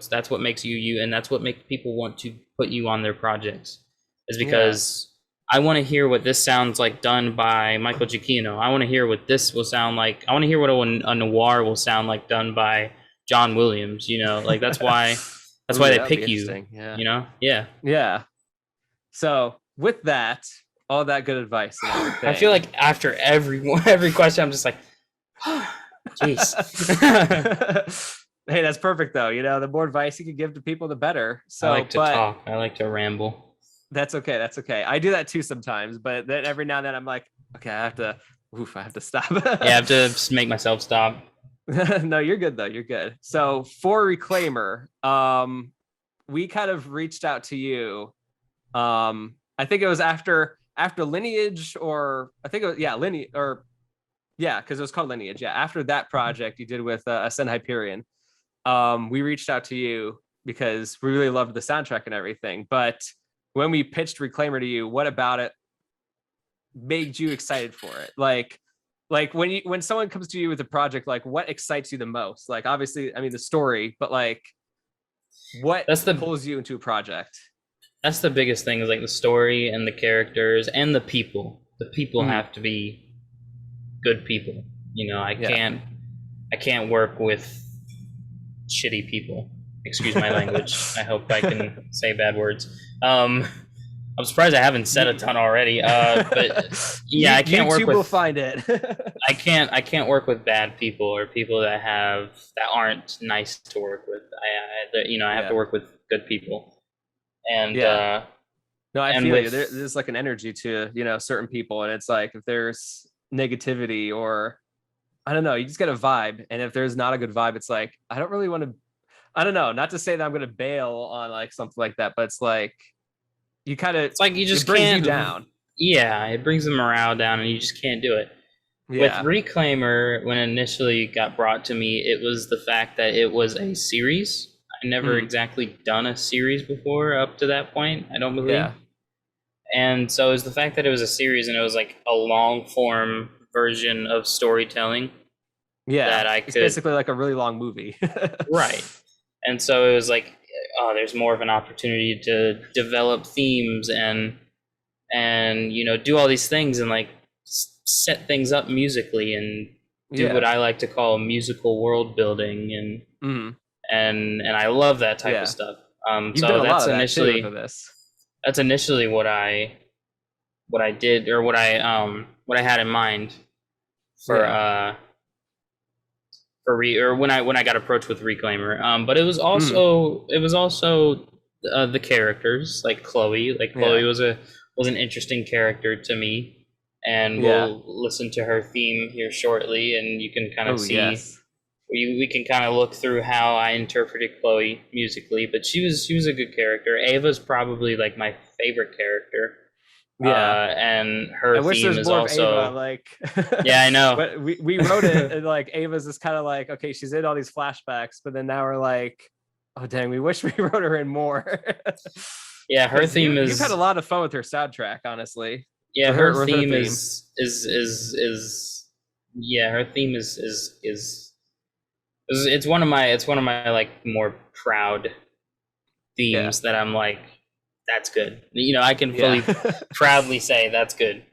that's what makes you, and that's what makes people want to put you on their projects. Is because I want to hear what this sounds like done by Michael Giacchino. I want to hear what this will sound like. I want to hear what a noir will sound like done by John Williams. You know, like that's why they pick you. You know, yeah. So with that, all that good advice. I feel like after every question, I'm just like, jeez. Hey, that's perfect though. You know, the more advice you can give to people, the better. So I like to talk. I like to ramble. That's okay. That's okay. I do that too sometimes, but then every now and then I'm like, okay, I have to stop. I have to make myself stop. No, you're good though. You're good. So for Reclaimer, we kind of reached out to you. I think it was after Lineage, or I think it was Lineage, or because it was called Lineage. Yeah, after that project you did with Ascend Hyperion, we reached out to you because we really loved the soundtrack and everything. But when we pitched Reclaimer to you, what about it made you excited for it? Like when someone comes to you with a project, like what excites you the most? Like obviously, I mean the story, but like what pulls you into a project? That's the biggest thing, is like the story and the characters and the people. The people have to be good people. You know, I can't work with shitty people. Excuse my language. I hope I can say bad words. I'm surprised I haven't said a ton already. But yeah, I can't work with. YouTube will find it. I can't work with bad people or people that aren't nice to work with. I have to work with good people. And no, I feel you. There's like an energy to certain people, and it's like if there's negativity or I don't know, you just get a vibe, and if there's not a good vibe, it's like I don't really want to. I don't know. Not to say that I'm going to bail on like something like that, but it's like you kind of. It's like you just brings can't you down. Yeah, it brings the morale down, and you just can't do it. Yeah. With Reclaimer, when it initially got brought to me, it was the fact that it was a series. I never exactly done a series before up to that point, I don't believe. Yeah. And so it was the fact that it was a series and it was like a long form version of storytelling. Yeah, that I could. It's basically like a really long movie. Right. And so it was like, oh, there's more of an opportunity to develop themes and do all these things and like set things up musically and do what I like to call musical world building and I love that type of stuff. You've done So a lot of that too for this. that's initially what I did, or what I had in mind for or when I got approached with Reclaimer. But it was also the characters, like Chloe. Like Chloe was an interesting character to me, and we'll listen to her theme here shortly, and you can kind of see. We can kind of look through how I interpreted Chloe musically, but she was a good character. Ava's probably like my favorite character. And her theme is also Ava, like yeah, I know. But we wrote it and like Ava's is kind of like, okay, she's in all these flashbacks, but then now we're like, oh dang, we wish we wrote her in more. Yeah, her theme is. You've had a lot of fun with her soundtrack, honestly. Yeah, her theme is yeah, her theme is it's one of my like more proud themes that I'm like, that's good. You know, I can fully proudly say that's good.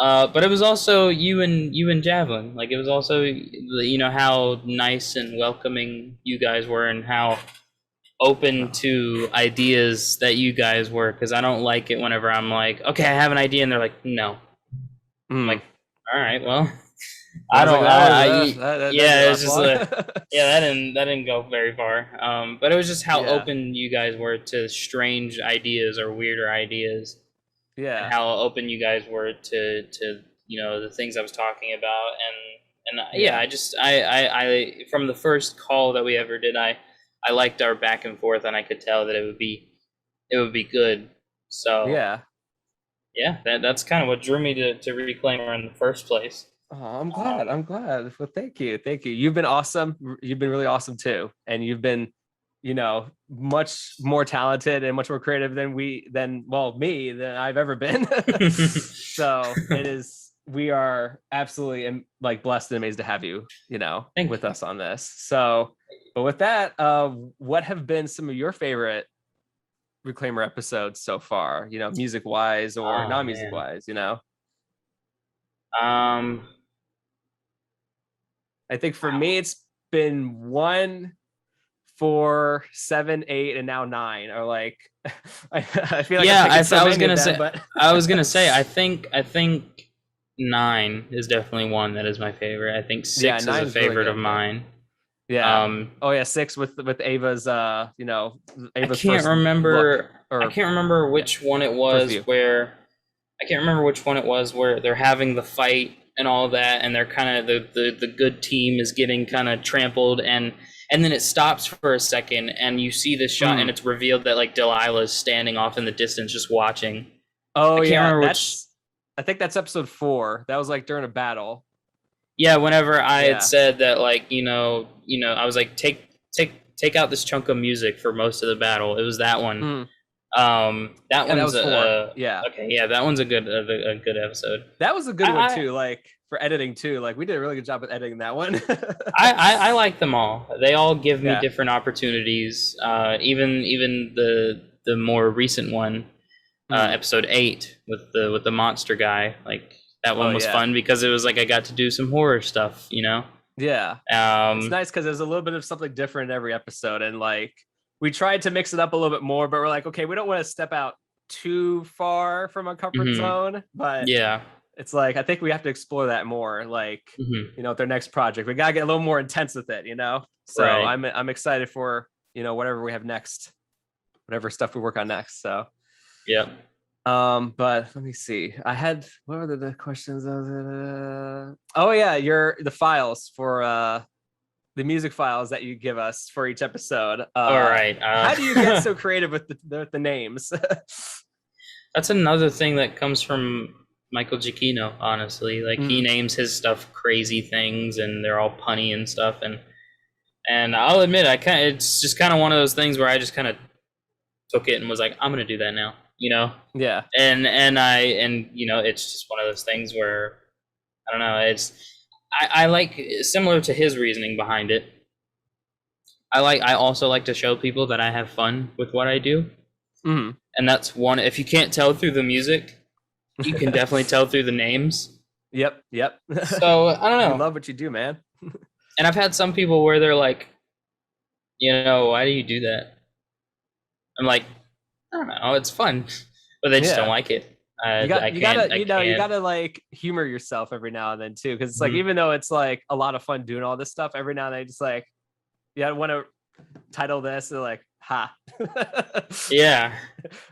But it was also you and Javelin. Like, it was also, you know, how nice and welcoming you guys were, and how open to ideas that you guys were. Because I don't like it whenever I'm like, okay, I have an idea, and they're like, no. I'm like, all right, well. I don't. Yeah, it's just that didn't go very far. But it was just how open you guys were to strange ideas or weirder ideas. Yeah. And how open you guys were to you know, the things I was talking about, and I from the first call that we ever did, I liked our back and forth, and I could tell that it would be good. So yeah, that's kind of what drew me to Reclaimer in the first place. Oh, I'm glad. Well, thank you. You've been awesome. You've been really awesome too, and you've been, you know, much more talented and much more creative than me than I've ever been. So we are absolutely like blessed and amazed to have you, you know, with us on this. So, but with that, what have been some of your favorite Reclaimer episodes so far? You know, music wise or non-music wise, you know. I think for me, it's been 1, 4, 7, 8, and now 9. Or like, I feel like I was gonna say I think 9 is definitely one that is my favorite. I think 6 is a favorite of mine. Yeah. 6 with Ava's. You know, Ava's. I can't remember which one it was where. I can't remember which one it was where they're having the fight and all that, and they're kind of the good team is getting kind of trampled, and then it stops for a second, and you see this shot, and it's revealed that like Delilah's standing off in the distance just watching. Oh yeah, I think that's episode 4. That was like during a battle. Yeah, whenever I had said that, like, you know, I was like, take out this chunk of music for most of the battle. It was that one. That one's that one's a good episode. That was a good one too, like for editing too. Like, we did a really good job with editing that one. I like them all. They all give me different opportunities. Even the more recent one, episode 8 with the monster guy, like that one was fun because it was like I got to do some horror stuff, you know. It's nice because there's a little bit of something different in every episode, and like we tried to mix it up a little bit more, but we're like, okay, we don't want to step out too far from our comfort zone, but it's like, I think we have to explore that more, like, you know, with their next project, we gotta get a little more intense with it, you know? So I'm excited for, you know, whatever we have next, whatever stuff we work on next. So, but let me see. What were the questions? The files for, the music files that you give us for each episode. All right. How do you get so creative with the names? That's another thing that comes from Michael Giacchino, honestly. Like, he names his stuff crazy things, and they're all punny and stuff. And I'll admit, it's just kind of one of those things where I just kind of took it and was like, I'm gonna do that now, you know? Yeah. And you know, it's just one of those things where I don't know. I like, similar to his reasoning behind it. I also like to show people that I have fun with what I do. And that's one. If you can't tell through the music, you can definitely tell through the names. Yep. So I don't know. I love what you do, man. And I've had some people where they're like, you know, why do you do that? I'm like, I don't know, it's fun, but they just don't Yeah. like it. You gotta, I you can't. gotta like humor yourself every now and then too. Cause it's like, Mhm. even though it's like a lot of fun doing all this stuff, every now and then just like, yeah, I want to title this, and like, ha. Yeah,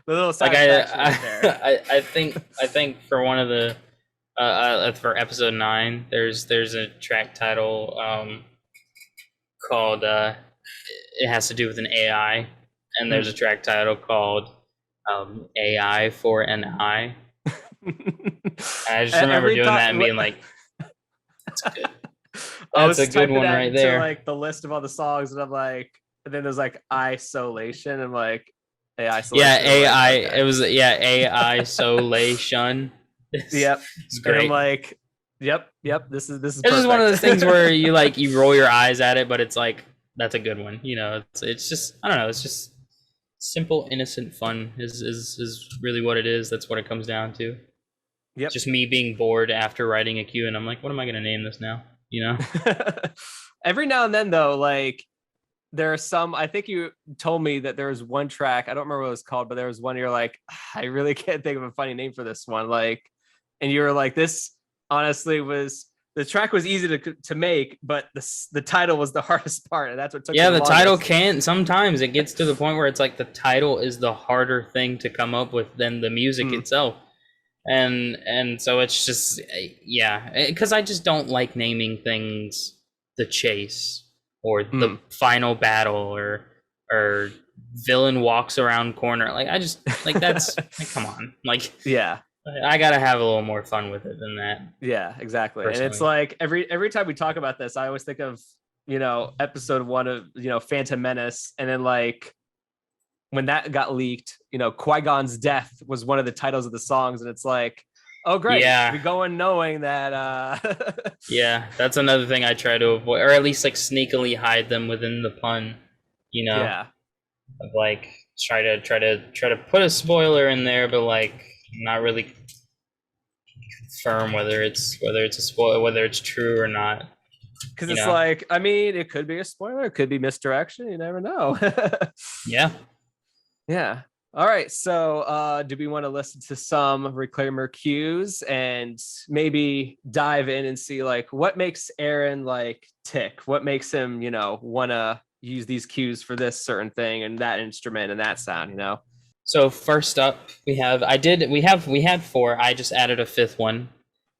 The little like satisfaction right there. I think for one of the for episode 9, there's a track title called it has to do with an AI, and there's a track title called AI for an eye. And I just remember Every doing that and time being like, that's good. I That's a was good typing one that right into there. like the list of all the songs, and I'm like, and then there's like isolation, and like Yeah, isolation. I'm like, AI. okay, It was AI solation. yep. It's And I'm great. like, yep. This is It's just one of perfect. those things where you roll your eyes at it, but it's like that's a good one. It's just I don't know. It's just simple, innocent fun is really what it is. That's what it comes down to. It's Yep. just me being bored after writing a cue, and I'm like, what am I gonna name this now? You know? Every now and then, though, like there are some. I think you told me that there was one track. I don't remember what it was called, but there was one. You're like, I really can't think of a funny name for this one. Like, and you were like, this honestly was the track was easy to make, but the title was the hardest part, and that's what took me Yeah, the the title longest. can't. Sometimes it gets to the point where it's like the title is the harder thing to come up with than the music Mm, itself. And so it's just yeah, because I just don't like naming things the chase or the mm. final battle or villain walks around corner. Like I just like that's like come on, like Yeah. I gotta have a little more fun with it than that Yeah, exactly. And it's personally. like every time we talk about this, I always think of, episode 1 of, Phantom Menace, and then like when that got leaked, Qui-Gon's death was one of the titles of the songs, and it's like, oh great, Yeah, we go in knowing that yeah, that's another thing I try to avoid, or at least like sneakily hide them within the pun. You know, yeah, of like try to put a spoiler in there, but like not really confirm whether it's a spoiler, whether it's true or not. because You it's know? like, I mean, it could be a spoiler, it could be misdirection, you never know. Yeah. Yeah. All right. So, do we want to listen to some reclaimer cues and maybe dive in and see like what makes Aaron like tick? What makes him, want to use these cues for this certain thing and that instrument and that sound? So first up, we had 4. I just added a 5th one.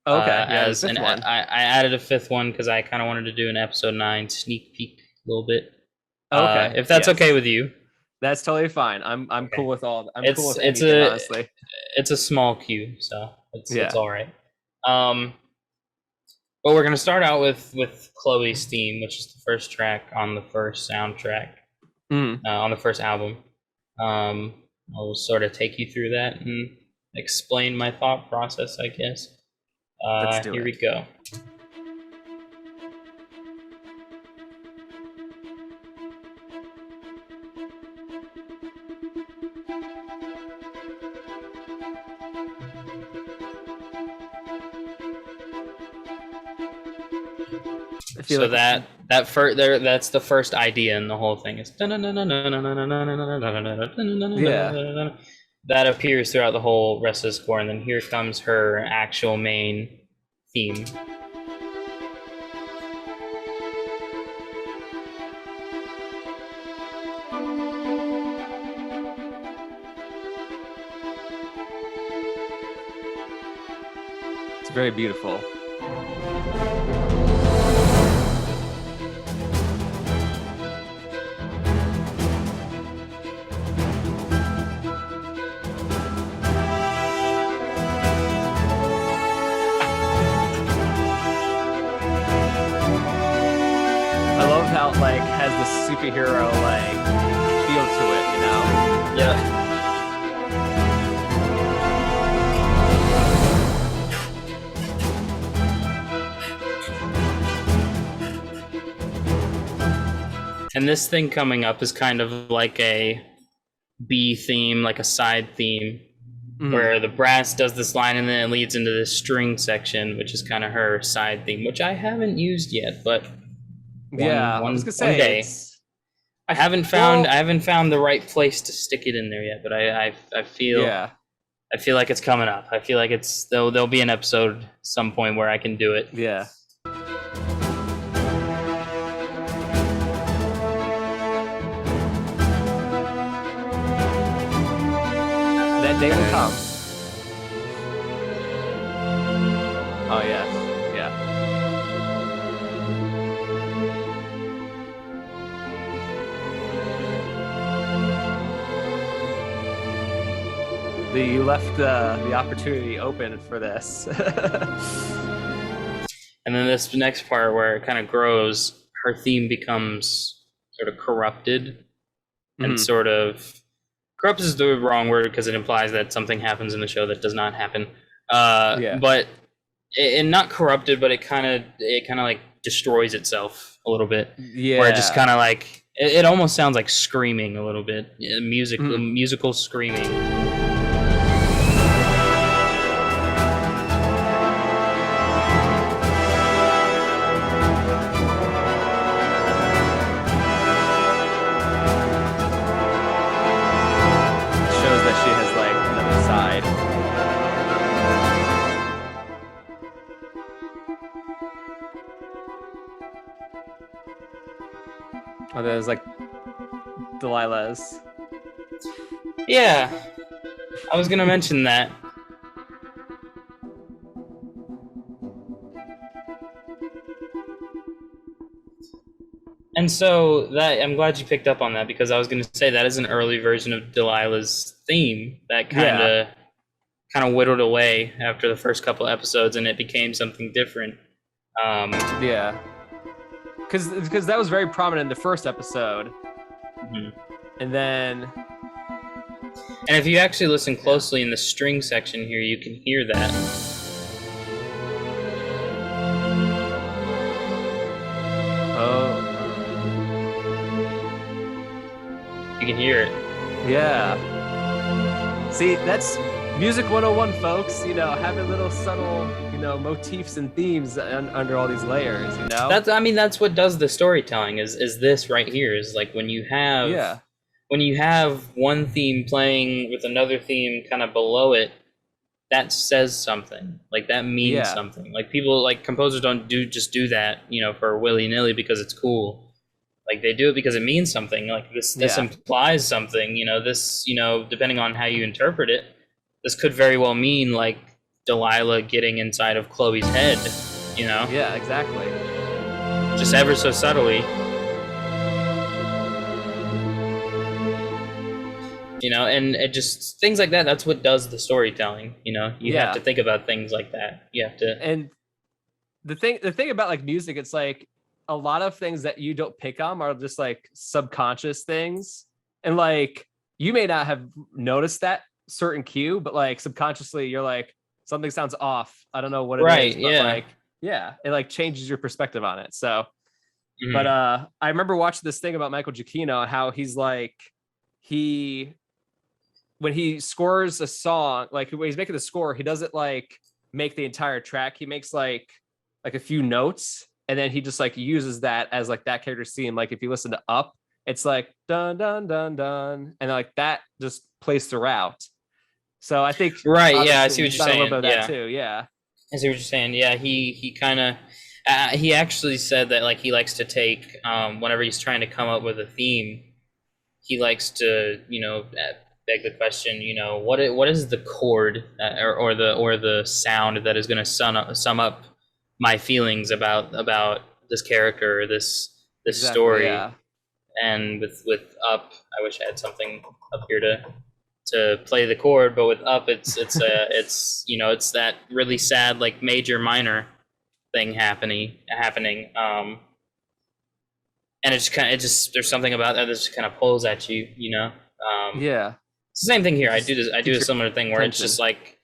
Okay. Yeah. The As fifth an one. I added a 5th one because I kind of wanted to do an episode 9 sneak peek a little bit. Okay. If that's okay Yes. with you. That's totally fine. I'm Okay. cool with I'm cool It's with it's anything, a honestly. it's a small cue, so it's Yeah. all right. Um, but we're gonna start out with Chloe's theme, which is the first track on the first soundtrack, Mm. on the first album. Um, I'll sort of take you through that and explain my thought process, I guess. Let's do Here we it. go. I feel So like that first there that's the first idea in the whole thing is yeah. that appears throughout the whole rest of the score, and then here comes her actual main theme. It's very beautiful. I love how it like has this superhero like feel to it. Yeah. And this thing coming up is kind of like a B theme, like a side theme, where the brass does this line and then it leads into this string section, which is kind of her side theme, which I haven't used yet, but Yeah, I was gonna one say day. Well, I haven't found the right place to stick it in there yet, but yeah, I feel like it's coming up. I feel like there'll be an episode some point where I can do it. yeah. That day will come. Oh yeah, yeah. You left the opportunity open for this. And then this next part where it kind of grows, her theme becomes sort of corrupted and sort of corrupt is the wrong word because it implies that something happens in the show that does not happen. Yeah. But and not corrupted, but it kind of like destroys itself a little bit. Yeah. Where it just kind of like it almost sounds like screaming a little bit. Musical screaming. Shows that she has like another side. Oh, there's like Delilah's. Yeah, I was gonna mention that. And so that I'm glad you picked up on that because I was going to say that is an early version of Delilah's theme that kind of whittled away after the first couple episodes, and it became something different. Yeah, because that was very prominent in the first episode, and then. And if you actually listen closely in the string section here, you can hear that. Oh. You can hear it. Yeah. See, that's Music 101, folks. You know, having little subtle, you know, motifs and themes under all these layers, you know? That's what does the storytelling is this right here is like when you have one theme playing with another theme kind of below it, that says something. Like that means something. Like people, like composers don't just do that, you know, for willy-nilly because it's cool. Like they do it because it means something. Like this implies something, you know, this, you know, depending on how you interpret it, this could very well mean like Delilah getting inside of Chloe's head, you know? Yeah, exactly. Just ever so subtly. You know, and it just things like that, that's what does the storytelling, you know? You have to think about things like that. You have to. And the thing about like music, it's like a lot of things that you don't pick on are just like subconscious things. And like you may not have noticed that certain cue, but like subconsciously you're like, something sounds off. I don't know what it is. But like, it like changes your perspective on it. So but I remember watching this thing about Michael Giacchino and how he's like when he scores a song, like when he's making the score, he doesn't like make the entire track. He makes like a few notes, and then he just like uses that as like that character's theme. Like if you listen to Up, it's like dun dun dun dun, and like that just plays throughout. So I think I see what you're saying. A little bit of that too. Yeah, I see what you're saying. Yeah, he kind of he actually said that like he likes to take whenever he's trying to come up with a theme, he likes to, you know, beg the question, you know, what is the chord or the sound that is going to sum up my feelings about this character or this story. Yeah. And with Up, I wish I had something up here to play the chord, but with Up, it's it's you know, it's that really sad like major minor thing happening. And it just there's something about that just kind of pulls at you, you know. It's the same thing here. I do a similar thing where it's just like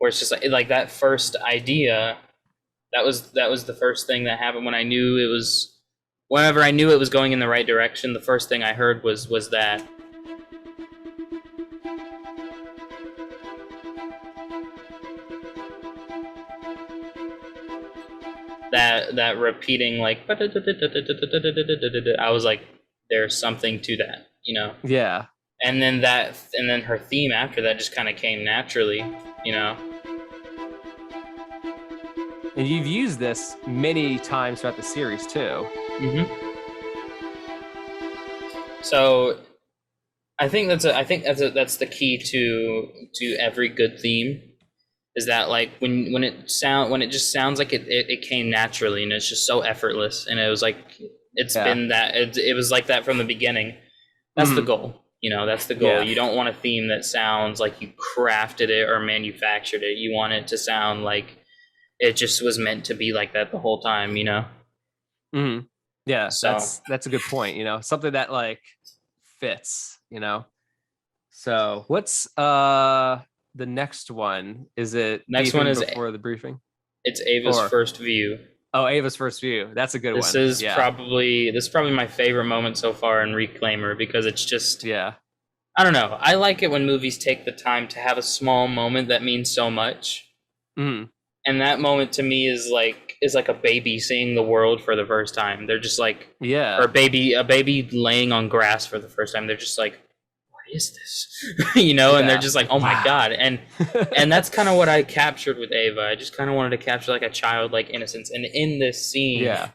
that first idea. That was the first thing that happened when I knew it was. Whenever I knew it was going in the right direction, the first thing I heard was that. That repeating like I was like, there's something to that, Yeah. and then her theme after that just kind of came naturally, you know. And you've used this many times throughout the series too. Mm-hmm. So I think that's the key to every good theme, is that like when it just sounds like it came naturally, and it's just so effortless, and it was like it's Yeah. been that it was like that from the beginning. That's the goal, that's the goal. Yeah. You don't want a theme that sounds like you crafted it or manufactured it. You want it to sound like it just was meant to be like that the whole time, Yeah, So that's a good point, something that like fits, So what's the next one? Is it next one even is before the briefing? it's Ava's Or first view. oh, Ava's first view. That's a good This one. is Yeah. probably my favorite moment so far in Reclaimer, because it's just, Yeah. I don't know. I like it when movies take the time to have a small moment that means so much. Mm. And that moment to me is like a baby seeing the world for the first time. They're just like, Yeah. or a baby laying on grass for the first time. They're just like, what is this? And they're just like, oh my God. And that's kind of what I captured with Ava. I just kind of wanted to capture like a childlike innocence. And in this scene, Yeah.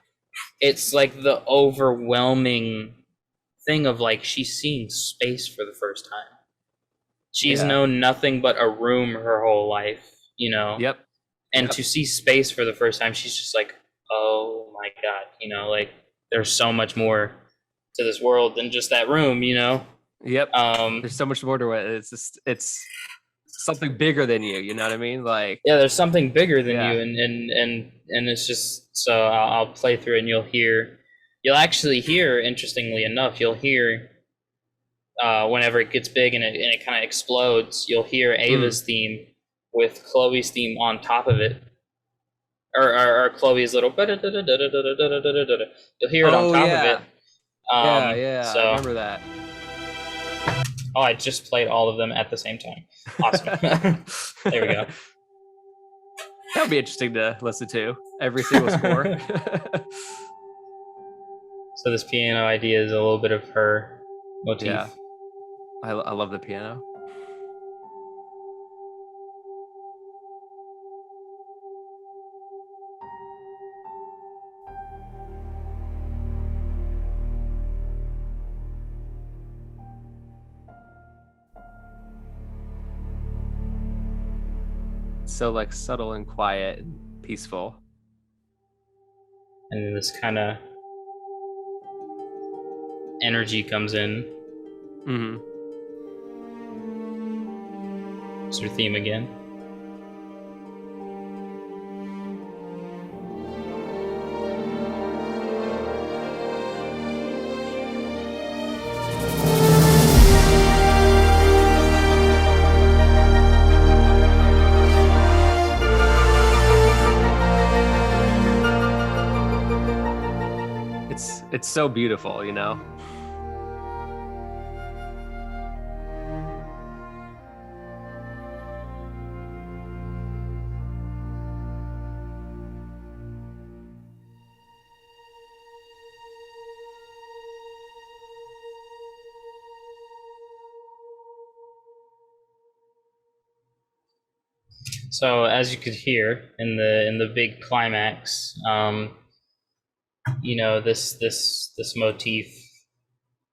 it's like the overwhelming thing of like she's seeing space for the first time. She's known nothing but a room her whole life, Yep. And to see space for the first time, she's just like, oh my God, like there's so much more to this world than just that room, Yep. There's so much more to it. It's something bigger than you. You know what I mean? Like, yeah, there's something bigger than you, and it's just, so I'll play through it, and you'll actually hear, interestingly enough, you'll hear whenever it gets big and it kind of explodes, you'll hear Ava's theme with Chloe's theme on top of it, or Chloe's little. You'll hear it on top of it. Yeah. So, I remember that. Oh, I just played all of them at the same time. Awesome. There we go. That would be interesting to listen to, every single score. So this piano idea is a little bit of her motif. Yeah. I love the piano. So like subtle and quiet and peaceful. And then this kind of energy comes in. Mm-hmm. It's her theme again. It's so beautiful, So as you could hear in the big climax, this motif,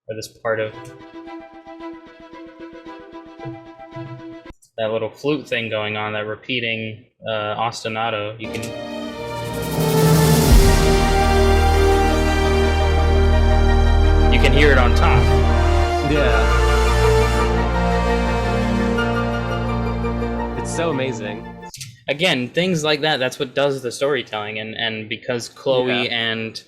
or this part of that little flute thing going on, that repeating ostinato, you can hear it on top. Yeah. It's so amazing. Again, things like that, that's what does the storytelling, and because Chloe and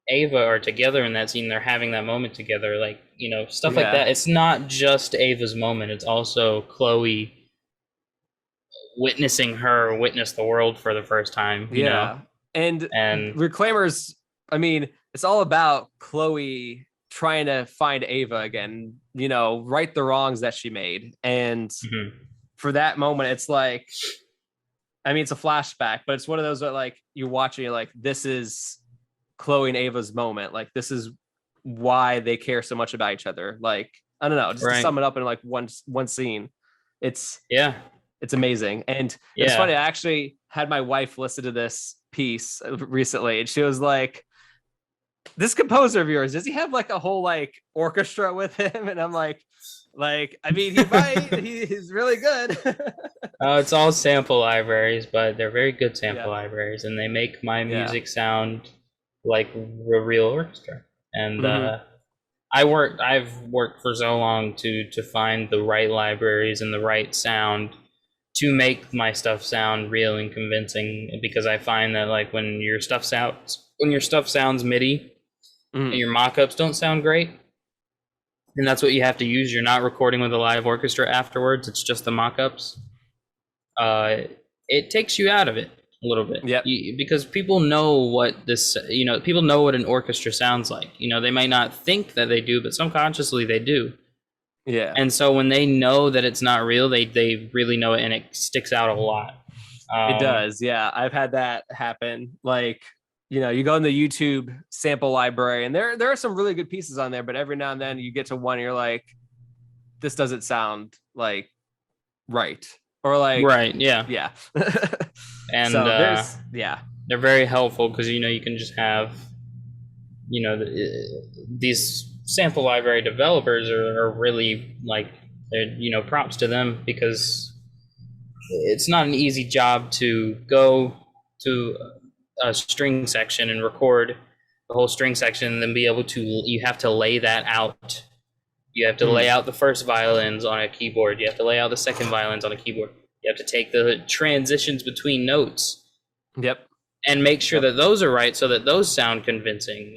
Ava are together in that scene, they're having that moment together, like, stuff like that. It's not just Ava's moment, it's also Chloe witnessing her witness the world for the first time, you know? And Reclaimers, I mean, it's all about Chloe trying to find Ava again, right the wrongs that she made. And for that moment, it's like, I mean, it's a flashback, but it's one of those that like you watch and you're like, this is Chloe and Ava's moment. Like this is why they care so much about each other. Like I don't know, just to Right. sum it up in like one scene, it's Yeah. it's amazing. And it's Yeah. funny, I actually had my wife listen to this piece recently, and she was like, this composer of yours, does he have like a whole like orchestra with him? And I'm like, I mean, he might, he's really good. It's all sample libraries, but they're very good sample Yeah. libraries, and they make my Yeah. music sound like a real orchestra. And Mhm. I've worked for so long to find the right libraries and the right sound to make my stuff sound real and convincing, because I find that like when your stuff sounds MIDI and Mhm. your mock-ups don't sound great, and that's what you have to use. You're not recording with a live orchestra afterwards. It's just the mock-ups. It takes you out of it a little bit. Yep. Because people know what people know what an orchestra sounds like. They might not think that they do, but subconsciously they do. Yeah. And so when they know that it's not real, they really know it, and it sticks out a lot. It does. Yeah. I've had that happen. Like, you go in the YouTube sample library, and there are some really good pieces on there, but every now and then you get to one and you're like, this doesn't sound like right. Or like, Right, yeah. yeah. And so there's, yeah. they're very helpful because you can just have these sample library developers are really like, props to them, because it's not an easy job to go to a string section and record the whole string section, and then be able to, you have to lay that out. You have to lay out the first violins on a keyboard. You have to lay out the second violins on a keyboard. You have to take the transitions between notes. Yep. And make sure that those are right, so that those sound convincing,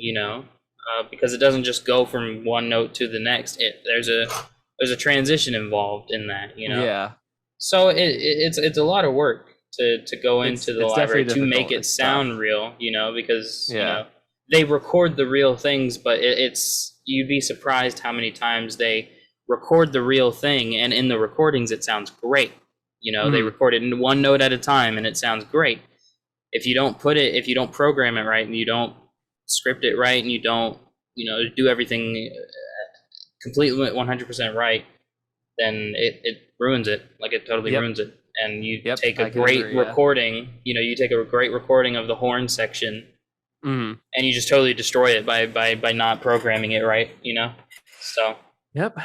because it doesn't just go from one note to the next. There's a transition involved in that, Yeah. So it's a lot of work to go into the library to make it sound real, because they record the real things, but you'd be surprised how many times they record the real thing, and in the recordings it sounds great. They record it in one note at a time, and it sounds great. If you don't program it right, and you don't script it right, and you don't, do everything completely 100% right, then it ruins it. Like, it totally ruins it. And you take a great recording, you take a great recording of the horn section, and you just totally destroy it by not programming it right, So. Yep.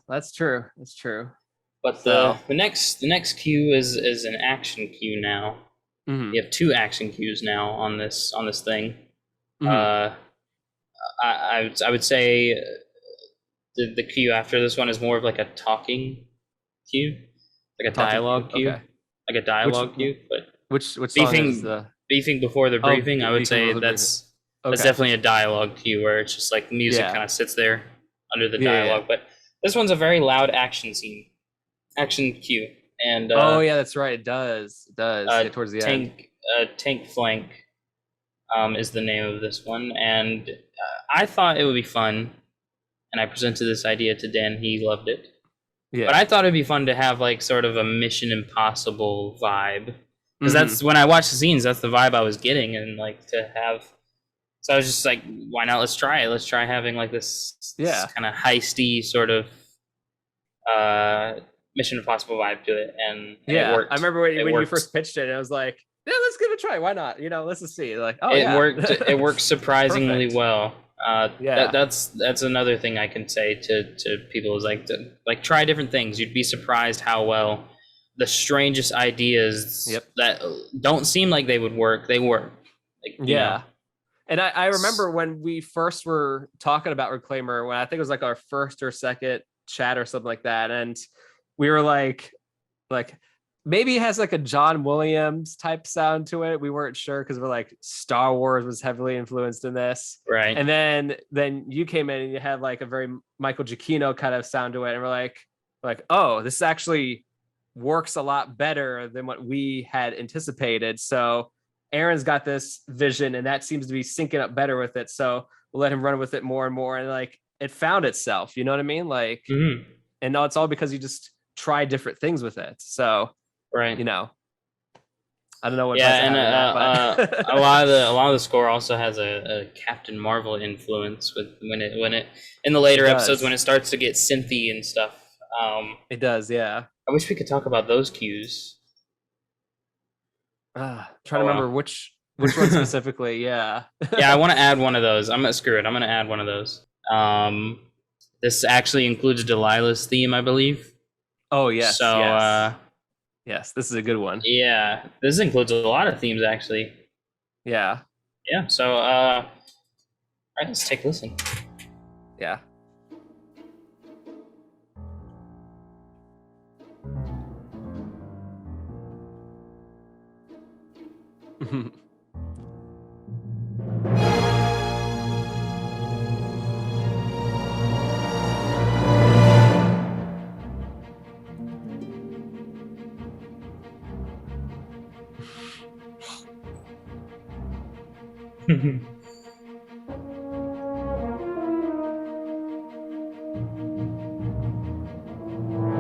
That's true. That's true. But the next cue is an action cue now. You have two action cues now on this thing. I would say the cue after this one is more of like a talking cue, like a dialogue cue, okay. like a dialogue cue. But which song is the beefing before the briefing? I would say that's definitely a dialogue cue, where it's just like music kind of sits there under the dialogue. But this one's a very loud action cue. And that's right, it does towards the end. Tank Flank is the name of this one, and I thought it would be fun, and I presented this idea to Dan. He loved it. But I thought it'd be fun to have like sort of a Mission Impossible vibe, because that's when I watched the scenes, that's the vibe I was getting, and like to have. So I was just like, why not? Let's try it. Let's try having like this kind of heisty sort of Mission Impossible vibe to it, and it worked. I remember when you first pitched it, and I was like, yeah, let's give it a try. Why not? Let's just see. Like, it worked. It worked surprisingly well. That's another thing I can say to people is like try different things. You'd be surprised how well the strangest ideas that don't seem like they would work, they work. Like, And I remember when we first were talking about Reclaimer, when I think it was like our first or second chat or something like that, and we were like maybe it has like a John Williams type sound to it. We weren't sure, because we're like, Star Wars was heavily influenced in this, right? And then you came in and you had like a very Michael Giacchino kind of sound to it, and we're like, oh, this actually works a lot better than what we had anticipated. So Aaron's got this vision, and that seems to be syncing up better with it. So we'll let him run with it more and more, and like it found itself. You know what I mean? Like, and no, it's all because you just try different things with it. So, right. I don't know what best Yeah, to and add to that, but a lot of the score also has a Captain Marvel influence with when it in the it later episodes when does. it starts to get synthy and stuff. It does, yeah. I wish we could talk about those cues. Trying to Oh remember which one well. specifically. Yeah. Yeah, I want to add one of those. I'm gonna screw it. I'm gonna add one of those. This actually includes Delilah's theme, I believe. Oh So yes, yes, yes. This is a good one. yeah, this includes a lot of themes actually. Yeah, Yeah. So all right, let's take a listen. yeah.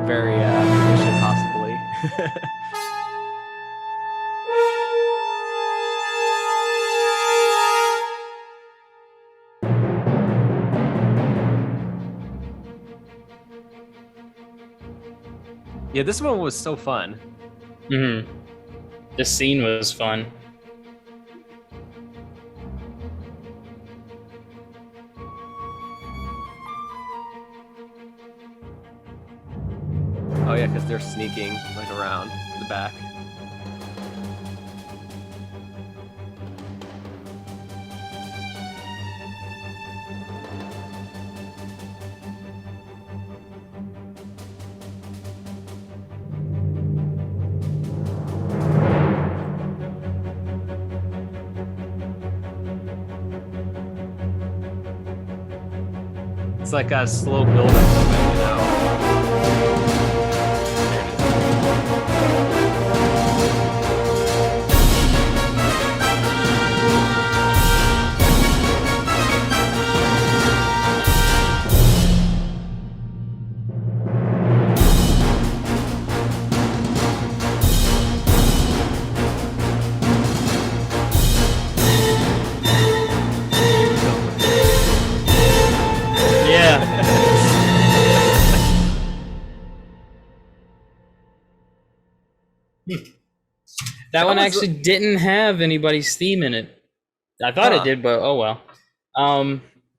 Very efficient, possibly. Yeah, this one was so fun. This scene was fun. Oh yeah, because they're sneaking like around the back. It's like a slow build up, Yeah. That one was actually didn't have anybody's theme in it. I thought it did, but oh well.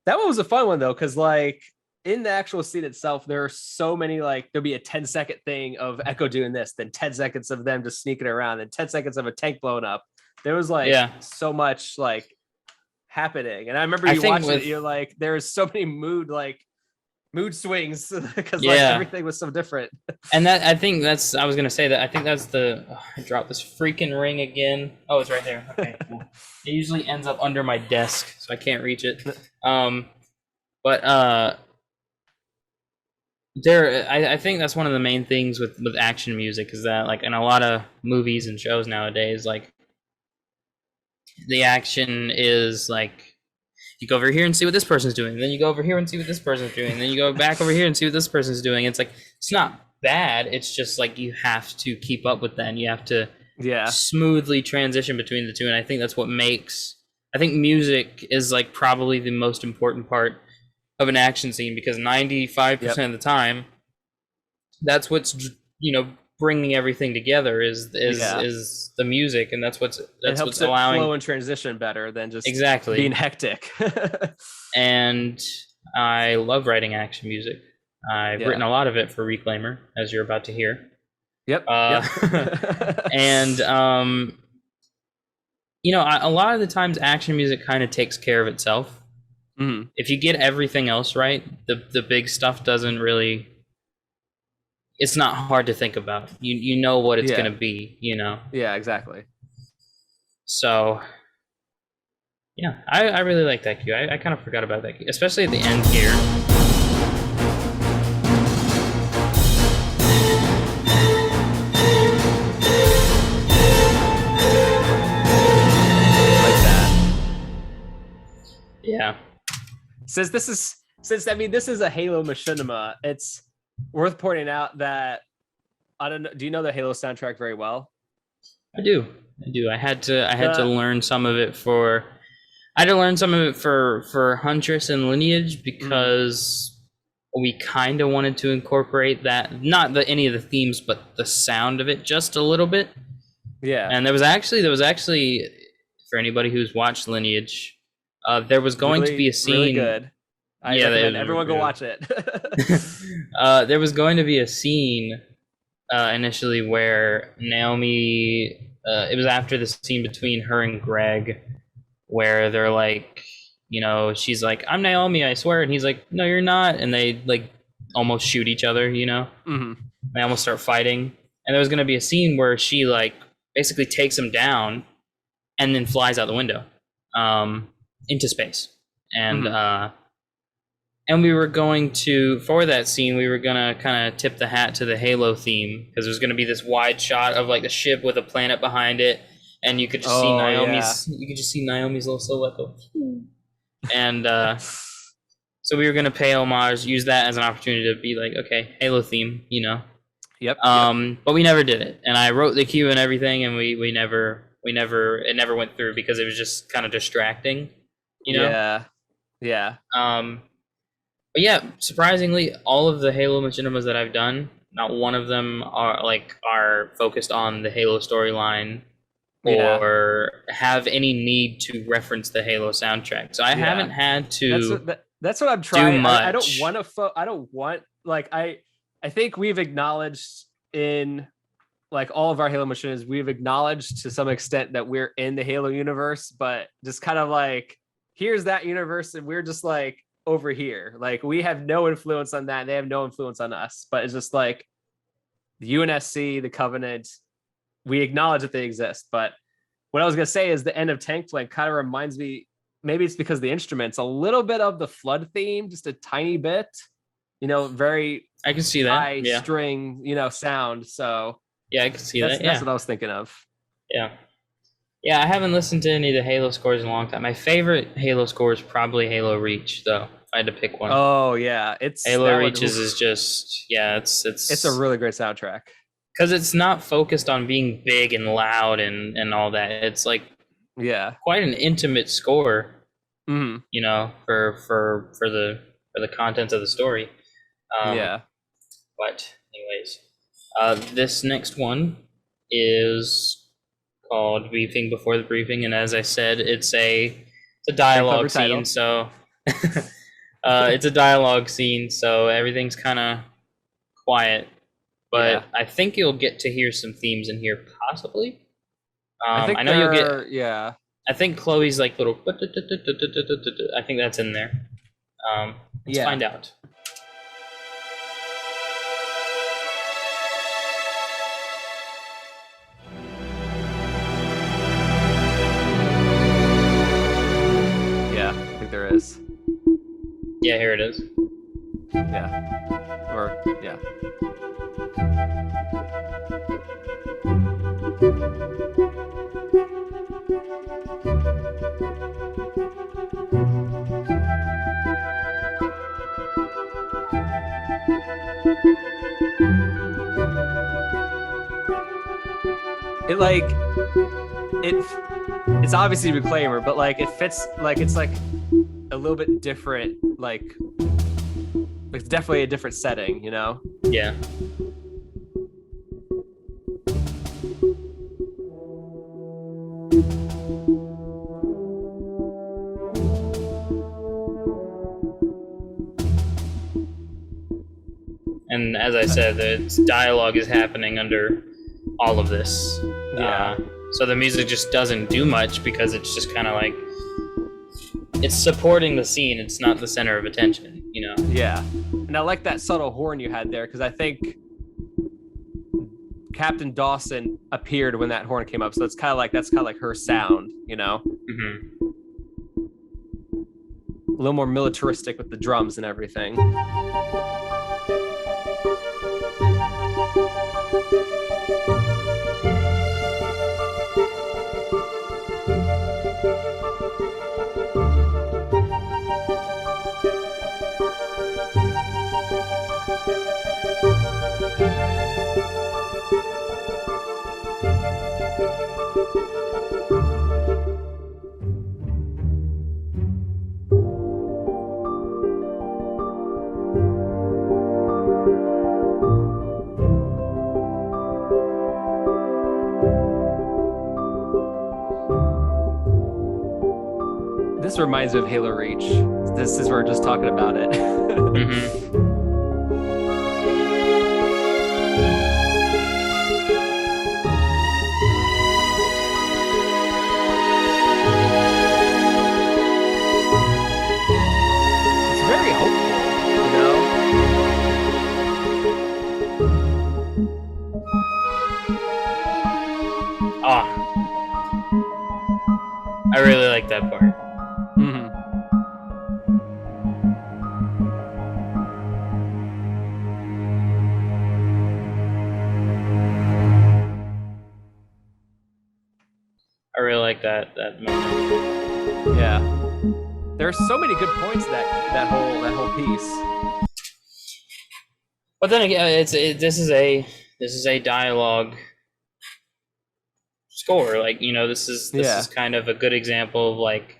That one was a fun one though, because like in the actual scene itself, there are so many like there'll be a 10-second thing of Echo doing this, then 10 seconds of them just sneaking around, and 10 seconds of a tank blowing up. There was like yeah. so much like happening. And I remember I you think watching it, you're like, there's so many mood swings because like Yeah. everything was so different. And that I think that's I was gonna say that I think that's the I dropped this freaking ring again. Oh, it's right there. Okay, cool. It usually ends up under my desk, so I can't reach it. But I think that's one of the main things with action music is that like in a lot of movies and shows nowadays, like the action is like you go over here and see what this person's doing, then you go over here and see what this person's doing, then you go back over here and see what this person's doing. It's like it's not bad, it's just like you have to keep up with that and you have to smoothly transition between the two. And I think that's what makes I think music is like probably the most important part of an action scene, because 95% of the time that's what's bringing everything together is the music, and that's what's allowing flow and transition better than just exactly being hectic. And I love writing action music. I've written a lot of it for Reclaimer, as you're about to hear. Yep. And a lot of the times action music kind of takes care of itself. Mm-hmm. If you get everything else right, the big stuff doesn't really. It's not hard to think about. You know what it's gonna be. Yeah, exactly. So, yeah, I really like that cue. I kind of forgot about that cue, especially at the end here. Like that. Yeah. Since this is a Halo machinima, it's worth pointing out that I don't know. Do you know the Halo soundtrack very well? I do. I do. I had to The learn some of it for I had to learn some of it for Huntress and Lineage mhm, because we kind of wanted to incorporate that, not any of the themes, but the sound of it just a little bit. yeah, And there was actually for anybody who's watched Lineage, there was going to be really a really scene. good. I Yeah, recommend everyone go watch it. there was going to be a scene initially where Naomi. It was after the scene between her and Greg, where they're like, she's like, "I'm Naomi, I swear," and he's like, "No, you're not," and they like almost shoot each other. Mhm. They almost start fighting, and there was going to be a scene where she like basically takes him down and then flies out the window into space, and Mhm. we were going to, for that scene, we were gonna kind of tip the hat to the Halo theme because there's gonna be this wide shot of like the ship with a planet behind it, and Oh yeah. You could just see Naomi's little silhouette go, and so we were gonna pay homage, use that as an opportunity to be like, okay, Halo theme, Yep. Yep. but we never did it, and I wrote the cue and everything, and it never went through because it was just kind of distracting, you know. Yeah. Yeah. Um, But yeah, surprisingly, all of the Halo machinimas that I've done, not one of them are focused on the Halo storyline Yeah. or have any need to reference the Halo soundtrack. So I Yeah. haven't had to That's what I'm do trying. I don't much. want to. I don't want like I think we've acknowledged in like all of our Halo missions, we've acknowledged to some extent that we're in the Halo universe, but just kind of like here's that universe, and we're just like over here. Like we have no influence on that. They have no influence on us. But it's just like the UNSC, the Covenant. We acknowledge that they exist, but what I was gonna say is the end of Tank Flight kind of reminds me. Maybe it's because the instruments a little bit of the Flood theme, just a tiny bit. Very I can see that. high Yeah. string, sound. So Yeah, I can see that's that. that's Yeah. what I was thinking of. Yeah. Yeah, I haven't listened to any of the Halo scores in a long time. My favorite Halo score is probably Halo Reach, though, if I had to pick one. Oh yeah, it's Halo that one. Reaches is Oof, just, yeah, it's a it's really great soundtrack. because it's not focused on being big and loud and all that. It's like Yeah. quite an intimate score, Hmm. for the contents of the story. Um, Yeah. but anyways, this next one is called Briefing Before the Briefing, and as I said, it's a Very clever dialogue title. scene. So it's a dialogue scene, so everything's kind of quiet. But Yeah. I think you'll get to hear some themes in here, possibly. I think I know you'll get. yeah. I think Chloe's like little. I think that's in there. Let's Yeah. find out. Yeah. I think there is. Yeah, here it is. Yeah. Or yeah. It like it. It's obviously a reclaimer, but like it fits. Like it's like a little bit different. Like it's definitely a different setting. Yeah. And as I said, the dialogue is happening under all of this. Yeah. So the music just doesn't do much because it's just kind of like it's supporting the scene. It's not the center of attention. Yeah. And I like that subtle horn you had there because I think Captain Dawson appeared when that horn came up, so that's kind of like her sound. Mm-hmm. A little more militaristic with the drums and everything. this reminds me of Halo Reach. This is where we're just talking about it. Mm-hmm. It's very hopeful, you know? Ah, I really like that part. Mm-hmm. I really like that moment. Yeah. There's so many good points in that whole piece. But then again, this is a dialogue score. Like, you know, this is kind of a good example of like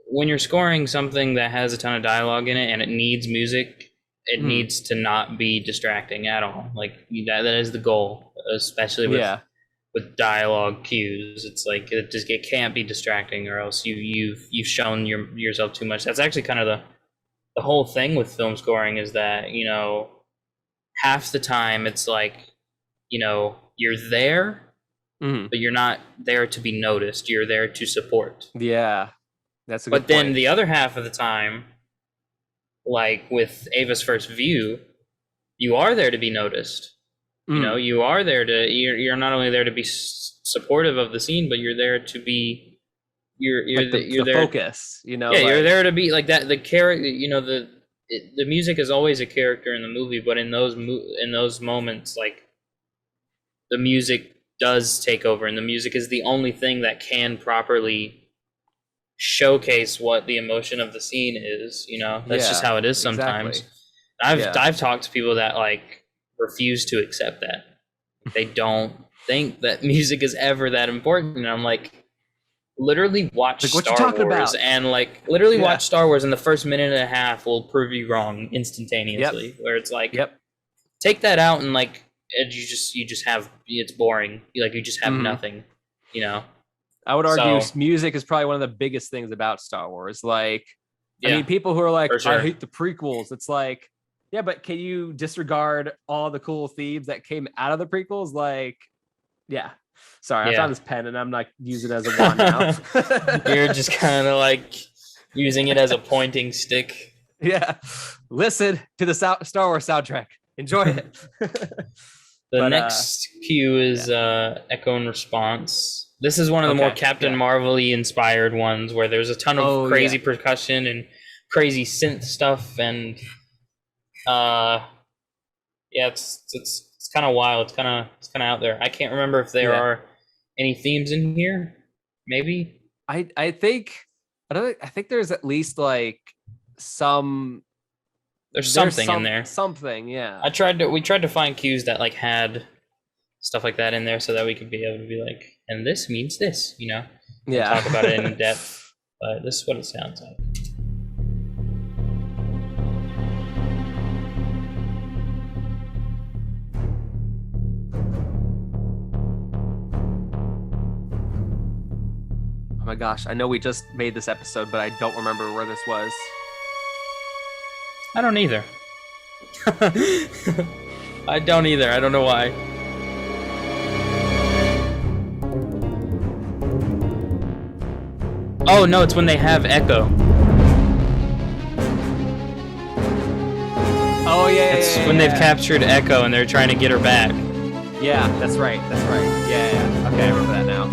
when you're scoring something that has a ton of dialogue in it and it needs music, it needs to not be distracting at all. Like that is the goal, especially with dialogue cues. It's like it can't be distracting, or else you've shown yourself too much. That's actually kind of the whole thing with film scoring, is that, you know, half the time it's like, you know, you're there, but you're not there to be noticed. You're there to support. Yeah, that's a good point. But then the other half of the time, like with Ava's first view, you are there to be noticed. You know, you are there to, you're not only there to be supportive of the scene, but you're there to be, you're like the there, focus, you know. Yeah, like, you're there to be like that. The character, you know, the music is always a character in the movie, but in those moments, like the music does take over, and the music is the only thing that can properly showcase what the emotion of the scene is. You know, that's just how it is sometimes. Exactly. I've talked to people that like refuse to accept that. They don't think that music is ever that important, and I'm like, literally watch like, Star Wars, and like literally watch Star Wars, and the first minute and a half will prove you wrong instantaneously. Where it's like, take that out, and like you just have, it's boring. You just have nothing, you know. I would argue music is probably one of the biggest things about Star Wars. Like, I mean, people who are like, I hate the prequels. It's like, yeah, but can you disregard all the cool themes that came out of the prequels? Like, sorry, I found this pen and I'm like using it as a wand now. You're just kind of like using it as a pointing stick. Yeah. Listen to the Star Wars soundtrack. Enjoy it. The next cue is Echo and Response. This is one of the more Captain Marvel-y inspired ones, where there's a ton of crazy percussion and crazy synth stuff, and it's kind of wild. It's kind of out there. I can't remember if there are any themes in here. Maybe I think there's at least like some. There's something in there. Something, yeah. We tried to find cues that like had stuff like that in there, so that we could be able to be like, and this means this, you know. Yeah. Talk about it in depth. But this is what it sounds like. Oh my gosh, I know we just made this episode, but I don't remember where this was. I don't either. I don't either. I don't know why. Oh no, it's when they have Echo. Oh yeah. It's when they've captured Echo and they're trying to get her back. Yeah, that's right. Yeah. Okay, I remember that now.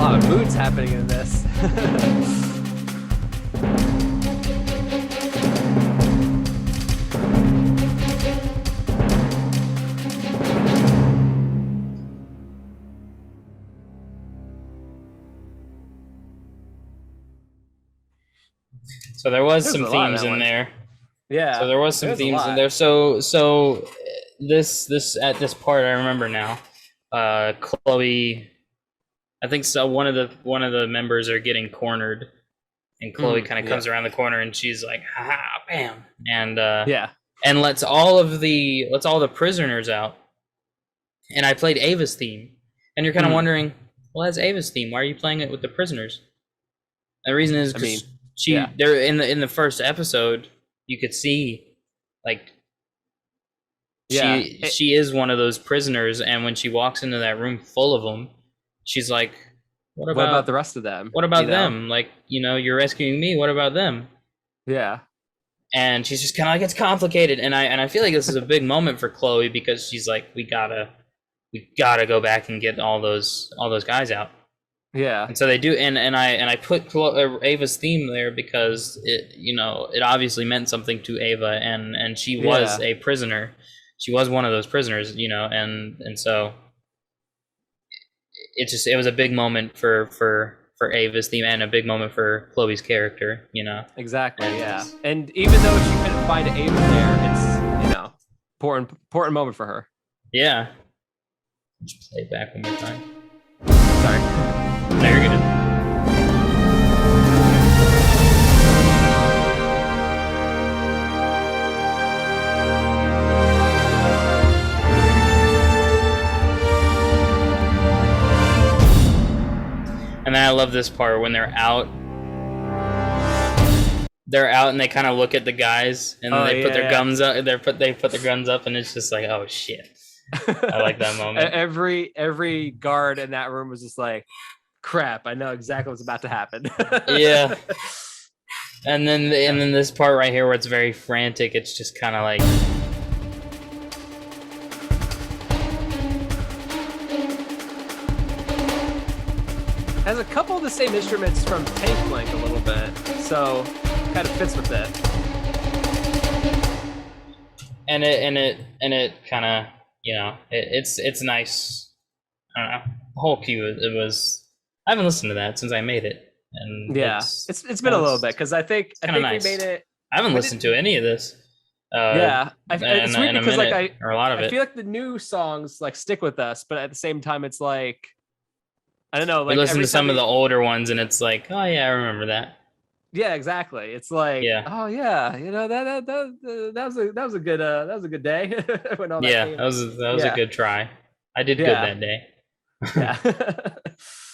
lot of moods happening in this. So there was There's some a lot of themes that in one. there. Yeah. So there was some there's a themes in lot. there. So this at this part I remember now. Chloe, I think so. One of the members are getting cornered, and Chloe kind of comes around the corner, and she's like, "Ha ha, bam!" And Yeah. and lets all the prisoners out. And I played Ava's theme, and you're kind of wondering, well, that's Ava's theme. Why are you playing it with the prisoners? And the reason is because they're in the first episode, you could see, like, she is one of those prisoners, and when she walks into that room full of them, she's like, what about the rest of them? What about them? Like, you're rescuing me. What about them? Yeah. And she's just kind of like, it's complicated. And I feel like this is a big moment for Chloe, because she's like, we gotta go back and get all those guys out. Yeah. And so they do, and I put Ava's theme there because it obviously meant something to Ava, and she was a prisoner. She was one of those prisoners, and so it was a big moment for Ava's theme, and a big moment for Chloe's character, Exactly. Yeah. And even though she couldn't find Ava there, it's important moment for her. Yeah. Just play it back one more time. Sorry. No, you're good. And then I love this part when they're out. They're out and they kind of look at the guys, and then they put their guns up. They put their guns up, and it's just like, oh shit. I like that moment. Every guard in that room was just like, crap, I know exactly what's about to happen. Yeah. And then this part right here where it's very frantic, it's just kind of like, has a couple of the same instruments from Tank Blank a little bit, so kind of fits with it. And it kind of, it's nice. I don't know. The whole cue, I haven't listened to that since I made it, and it's been a little bit, because I think nice. We made it. I haven't listened to any of this. It's weird because like or a lot of I feel like the new songs like stick with us, but at the same time, it's like, I don't know. Like, we listen to some of the older ones, and it's like, oh yeah, I remember that. Yeah, exactly. It's like, oh yeah, that was a good day. When all that was a good try. I did good that day. Yeah.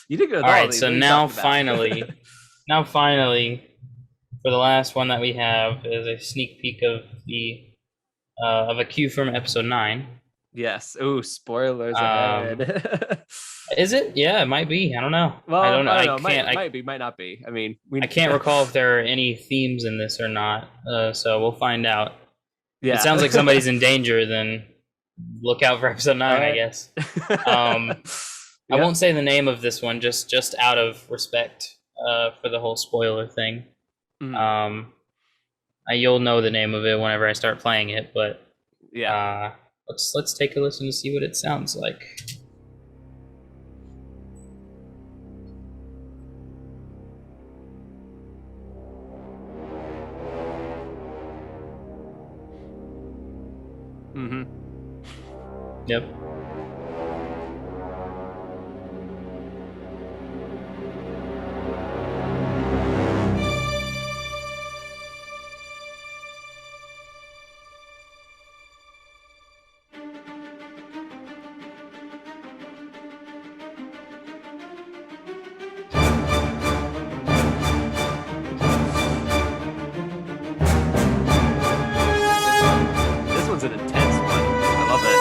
You did good. All right, so now finally, for the last one that we have is a sneak peek of of a cue from episode 9. Yes. Ooh, spoilers ahead. Is it? Yeah, it might be. I don't know. Well, I don't know. I might be, might not be. I mean, I can't recall if there are any themes in this or not. So we'll find out. Yeah. It sounds like somebody's in danger. Then look out for episode 9, I guess. I won't say the name of this one, just out of respect for the whole spoiler thing. Mm-hmm. You'll know the name of it whenever I start playing it, but let's take a listen to see what it sounds like. Mm-hmm. Yep. This one's an intense one. I love it.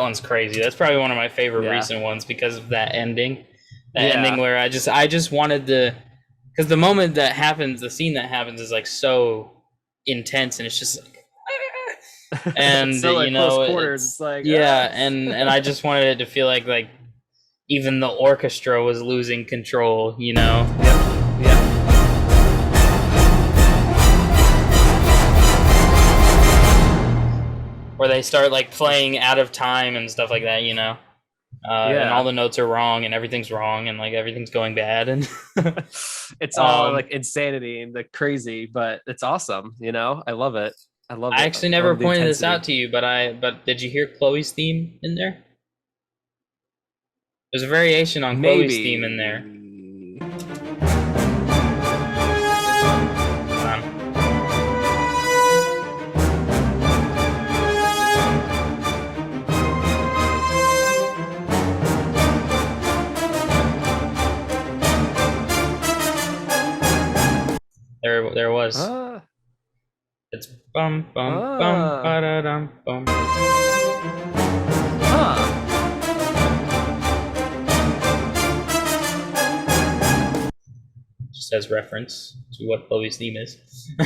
one's crazy. That's probably one of my favorite Yeah. recent ones because of that ending. That Yeah. ending where I just wanted to, because the moment that happens, the scene that happens is like so intense, and it's just like, and so like you know, close quarters. It's like yeah, and I just wanted it to feel like even the orchestra was losing control, you know. Yep. Yeah. Where they start like playing out of time and stuff like that, you know. And all the notes are wrong and everything's wrong and like everything's going bad and it's all like insanity and like crazy, but it's awesome, you know. I love it. I love it. I actually never pointed this out to you, but did you hear Chloe's theme in there? There's a variation on Chloe's theme in there. There was. It's bum bum bum ba-da-dum bum. Just as reference to what Chloe's theme is. See,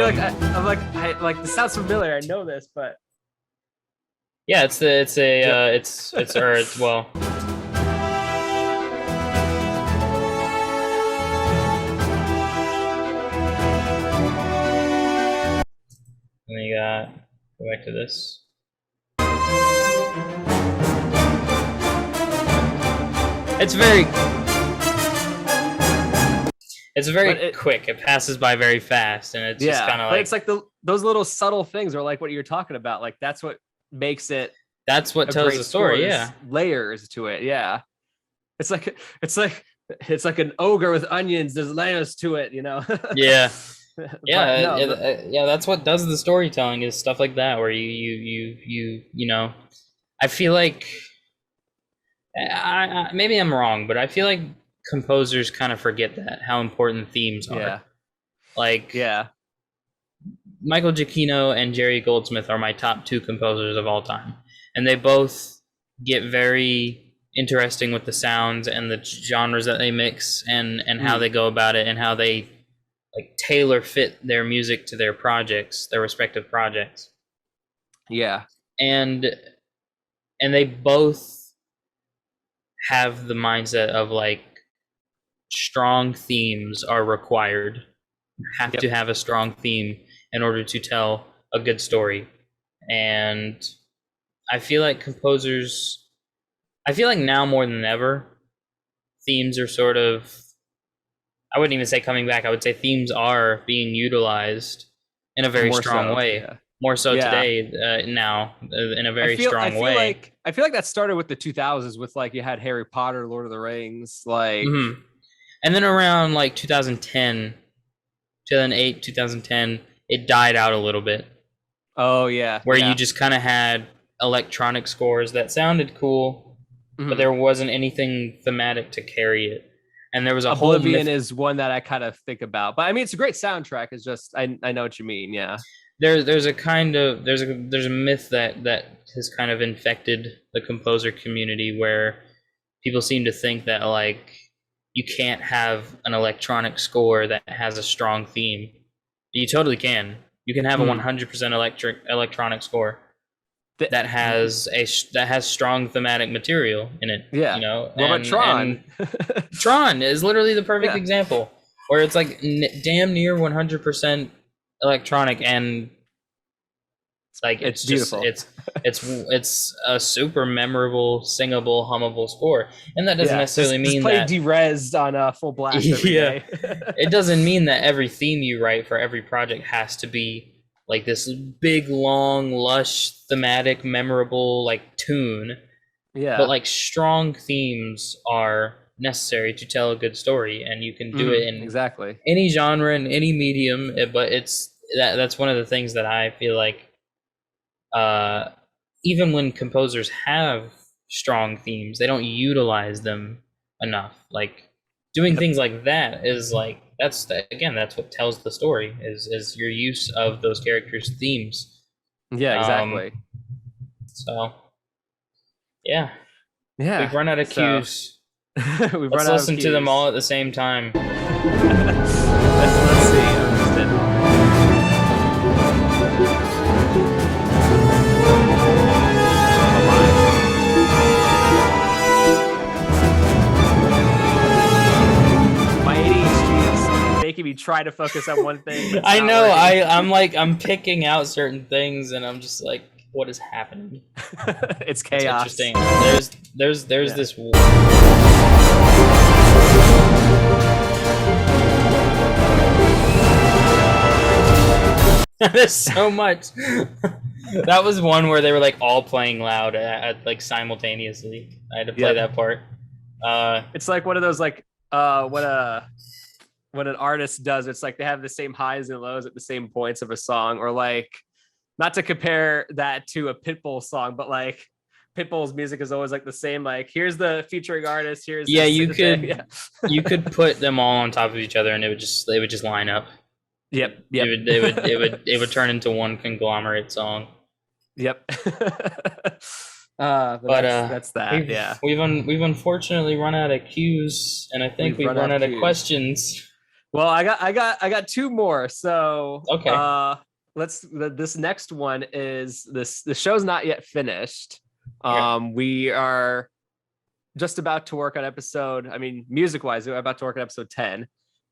like I like this sounds familiar. I know this, but yeah, it's well. And then you got, go back to this. It's very quick. It passes by very fast, and it's just kind of like. But it's like those little subtle things are like what you're talking about. Like that's what makes it. That's what tells the story. Yeah, layers to it. Yeah, it's like an ogre with onions. There's layers to it, you know. Yeah. Yeah, that's what does the storytelling, is stuff like that where you know, I feel like I maybe I'm wrong, but I feel like composers kind of forget that how important themes are. Yeah. Like yeah, Michael Giacchino and Jerry Goldsmith are my top 2 composers of all time, and they both get very interesting with the sounds and the genres that they mix and how they go about it and how they like tailor fit their music to their projects, their respective projects. Yeah. And they both have the mindset of like strong themes are required. You have to have a strong theme in order to tell a good story. And I feel like now more than ever, themes are sort of, I wouldn't even say coming back. I would say themes are being utilized in a very strong way. Yeah. More so today now in a very strong way. I feel like that started with the 2000s with like you had Harry Potter, Lord of the Rings, like. Mm-hmm. And then around like 2010, 2008, 2010, it died out a little bit. Oh, yeah. Where you just kind of had electronic scores that sounded cool, but there wasn't anything thematic to carry it. And there was a Oblivion is one that I kind of think about, but I mean, it's a great soundtrack. It's just, I know what you mean. Yeah. There's a myth that has kind of infected the composer community where people seem to think that like you can't have an electronic score that has a strong theme. You totally can. You can have a 100% electronic score that has strong thematic material in it. Yeah, you know. What about Tron? Tron is literally the perfect example, where it's like damn near 100% electronic, and like it's beautiful. It's a super memorable, singable, hummable score, and that doesn't necessarily mean play that derezzed on a full blast every day. It doesn't mean that every theme you write for every project has to be like this big, long, lush, thematic, memorable like tune. Yeah. But like strong themes are necessary to tell a good story, and you can do it in any genre, in any medium. But that's one of the things that I feel like even when composers have strong themes, they don't utilize them enough. Like doing things like that is like that's what tells the story is your use of those characters' themes. Yeah, exactly. So Yeah, Yeah. we've run out of So cues. we've Let's run out of listen to them cues. all at the same time. Let's see. I'm just my ADHD is making me try to focus on one thing, but it's I not know. working. I'm picking out certain things, and I'm just like, what is happening? It's It's chaos. interesting. There's Yeah. this. There's so much. That was one where they were like all playing loud like simultaneously. I had to play Yep. that part. It's like one of those like when an artist does, it's like they have the same highs and lows at the same points of a song, or like not to compare that to a Pitbull song, but like Pitbull's music is always like the same. Like here's the featuring artist, here's yeah, this you thing. could Yeah. you could put them all on top of each other, and they would just line up. Yep. It Yep. would it would it would it would turn into one conglomerate song. Yep. But But that's that. Yeah. we've unfortunately run out of cues, and I think we've run out of cues. questions. Well, I got two more. So Okay. this next one is this the show's not yet finished. Okay. We are just about to work on episode, I mean, music wise, we're about to work on episode 10.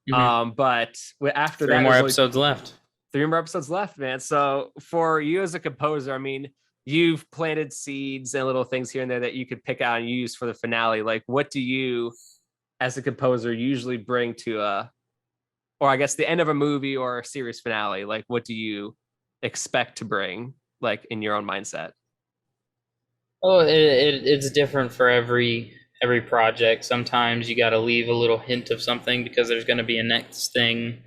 But after Three that, more there's episodes left. 3 more episodes left, man. So for you as a composer, I mean, you've planted seeds and little things here and there that you could pick out and use for the finale. Like, what do you, as a composer, usually bring to or I guess the end of a movie or a series finale? Like, what do you expect to bring, like in your own mindset? Oh, it's different for every project. Sometimes you got to leave a little hint of something because there's going to be a next thing.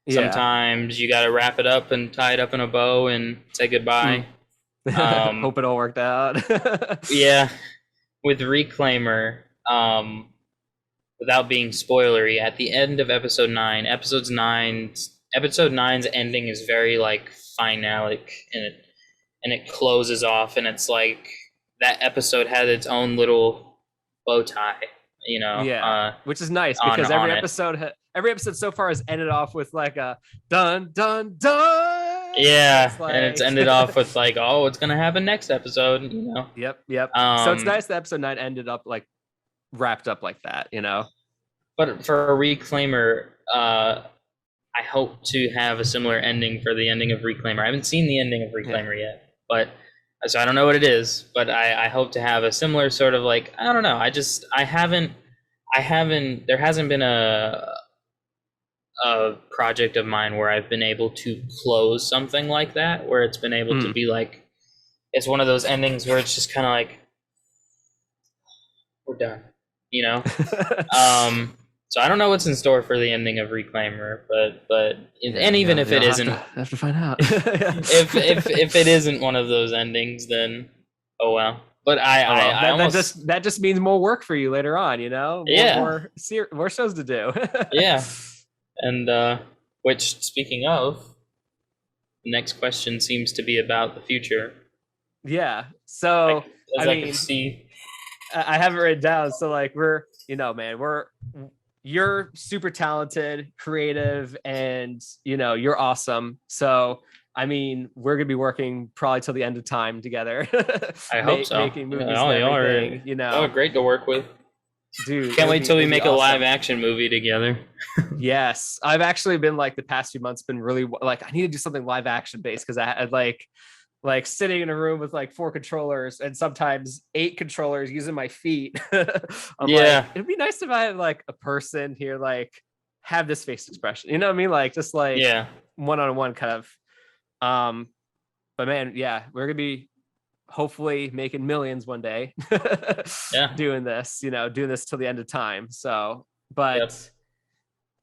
Yeah. Sometimes you got to wrap it up and tie it up in a bow and say goodbye. Hope it all worked out. Yeah, with Reclaimer, without being spoilery, at the end of episode 9, episode nine's ending is very like finalic, and it closes off, and it's like that episode had its own little bow tie, you know. Yeah, which is nice because every episode so far has ended off with like a dun dun dun. Yeah, like... and it's ended off with like, oh, what's gonna happen next episode, you know. Yep. So it's nice that episode 9 ended up like wrapped up like that, you know. But for a Reclaimer, I hope to have a similar ending for the ending of Reclaimer. I haven't seen the ending of Reclaimer yet, but so I don't know what it is. But I hope to have a similar sort of like, I don't know. I haven't. There hasn't been a project of mine where I've been able to close something like that, where it's been able to be like, it's one of those endings where it's just kind of like, we're done, you know. So I don't know what's in store for the ending of Reclaimer, but and even if it isn't, have to find out. if it isn't one of those endings, then oh well. But that just means more work for you later on, you know. More shows to do. Yeah, and which, speaking of, the next question seems to be about the future. Yeah. So I can see. I have it written down. So like you're super talented, creative, and you're awesome. So I mean, we're gonna be working probably till the end of time together. I hope so. Making movies and everything, Oh, great to work with. Dude, can't wait till we make a live action movie together. Yes, I've actually been like the past few months been really like I need to do something live action based because I had like sitting in a room with like 4 controllers and sometimes 8 controllers using my feet. I'm like, it'd be nice if I had like a person here, like have this face expression, you know what I mean? Like just like one-on-one kind of. But man, yeah, we're gonna be hopefully making millions one day. Doing this, doing this till the end of time. So, but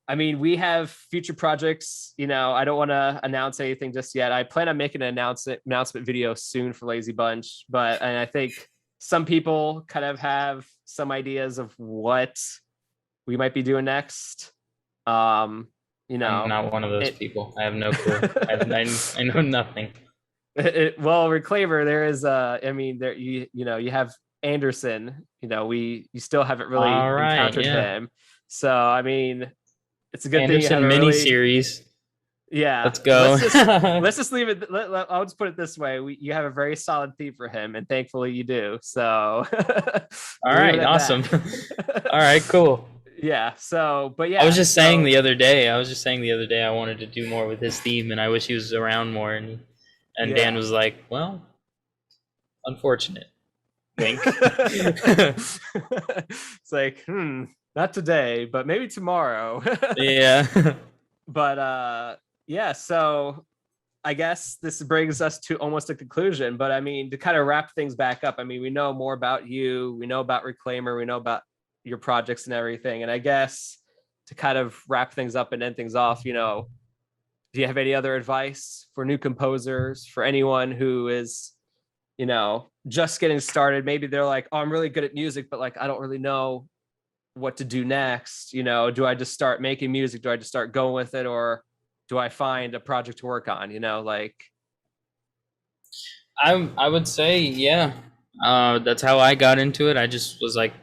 I mean, we have future projects. I don't want to announce anything just yet. I plan on making an announcement video soon for Lazy Bunch, and I think some people kind of have some ideas of what we might be doing next. I'm not one of those people. I have no clue. I know nothing. Well, Reclaimer, there is you have Anderson, you still haven't really All right, encountered yeah. him. So I mean, it's a good thing you have Anderson a really, miniseries. yeah. Let's go. Let's just leave it. I'll just put it this way: you have a very solid theme for him, and thankfully you do. So All we'll leave it right, at awesome. that. All right, cool. Yeah. So, but I was yeah. just saying So the other day. I wanted to do more with his theme, and I wish he was around more. And Dan yeah. was like, "Well, unfortunate." Wink. It's like, not today, but maybe tomorrow. Yeah. But yeah, so I guess this brings us to almost a conclusion. But I mean, to kind of wrap things back up, I mean, we know more about you, we know about Reclaimer, we know about your projects and everything. And I guess to kind of wrap things up and end things off, do you have any other advice for new composers, for anyone who is, just getting started? Maybe they're like, oh, I'm really good at music, but like, I don't really know what to do next. Do I just start making music? Do I just start going with it? Or do I find a project to work on? Like, I would say, yeah. That's how I got into it. I just was like,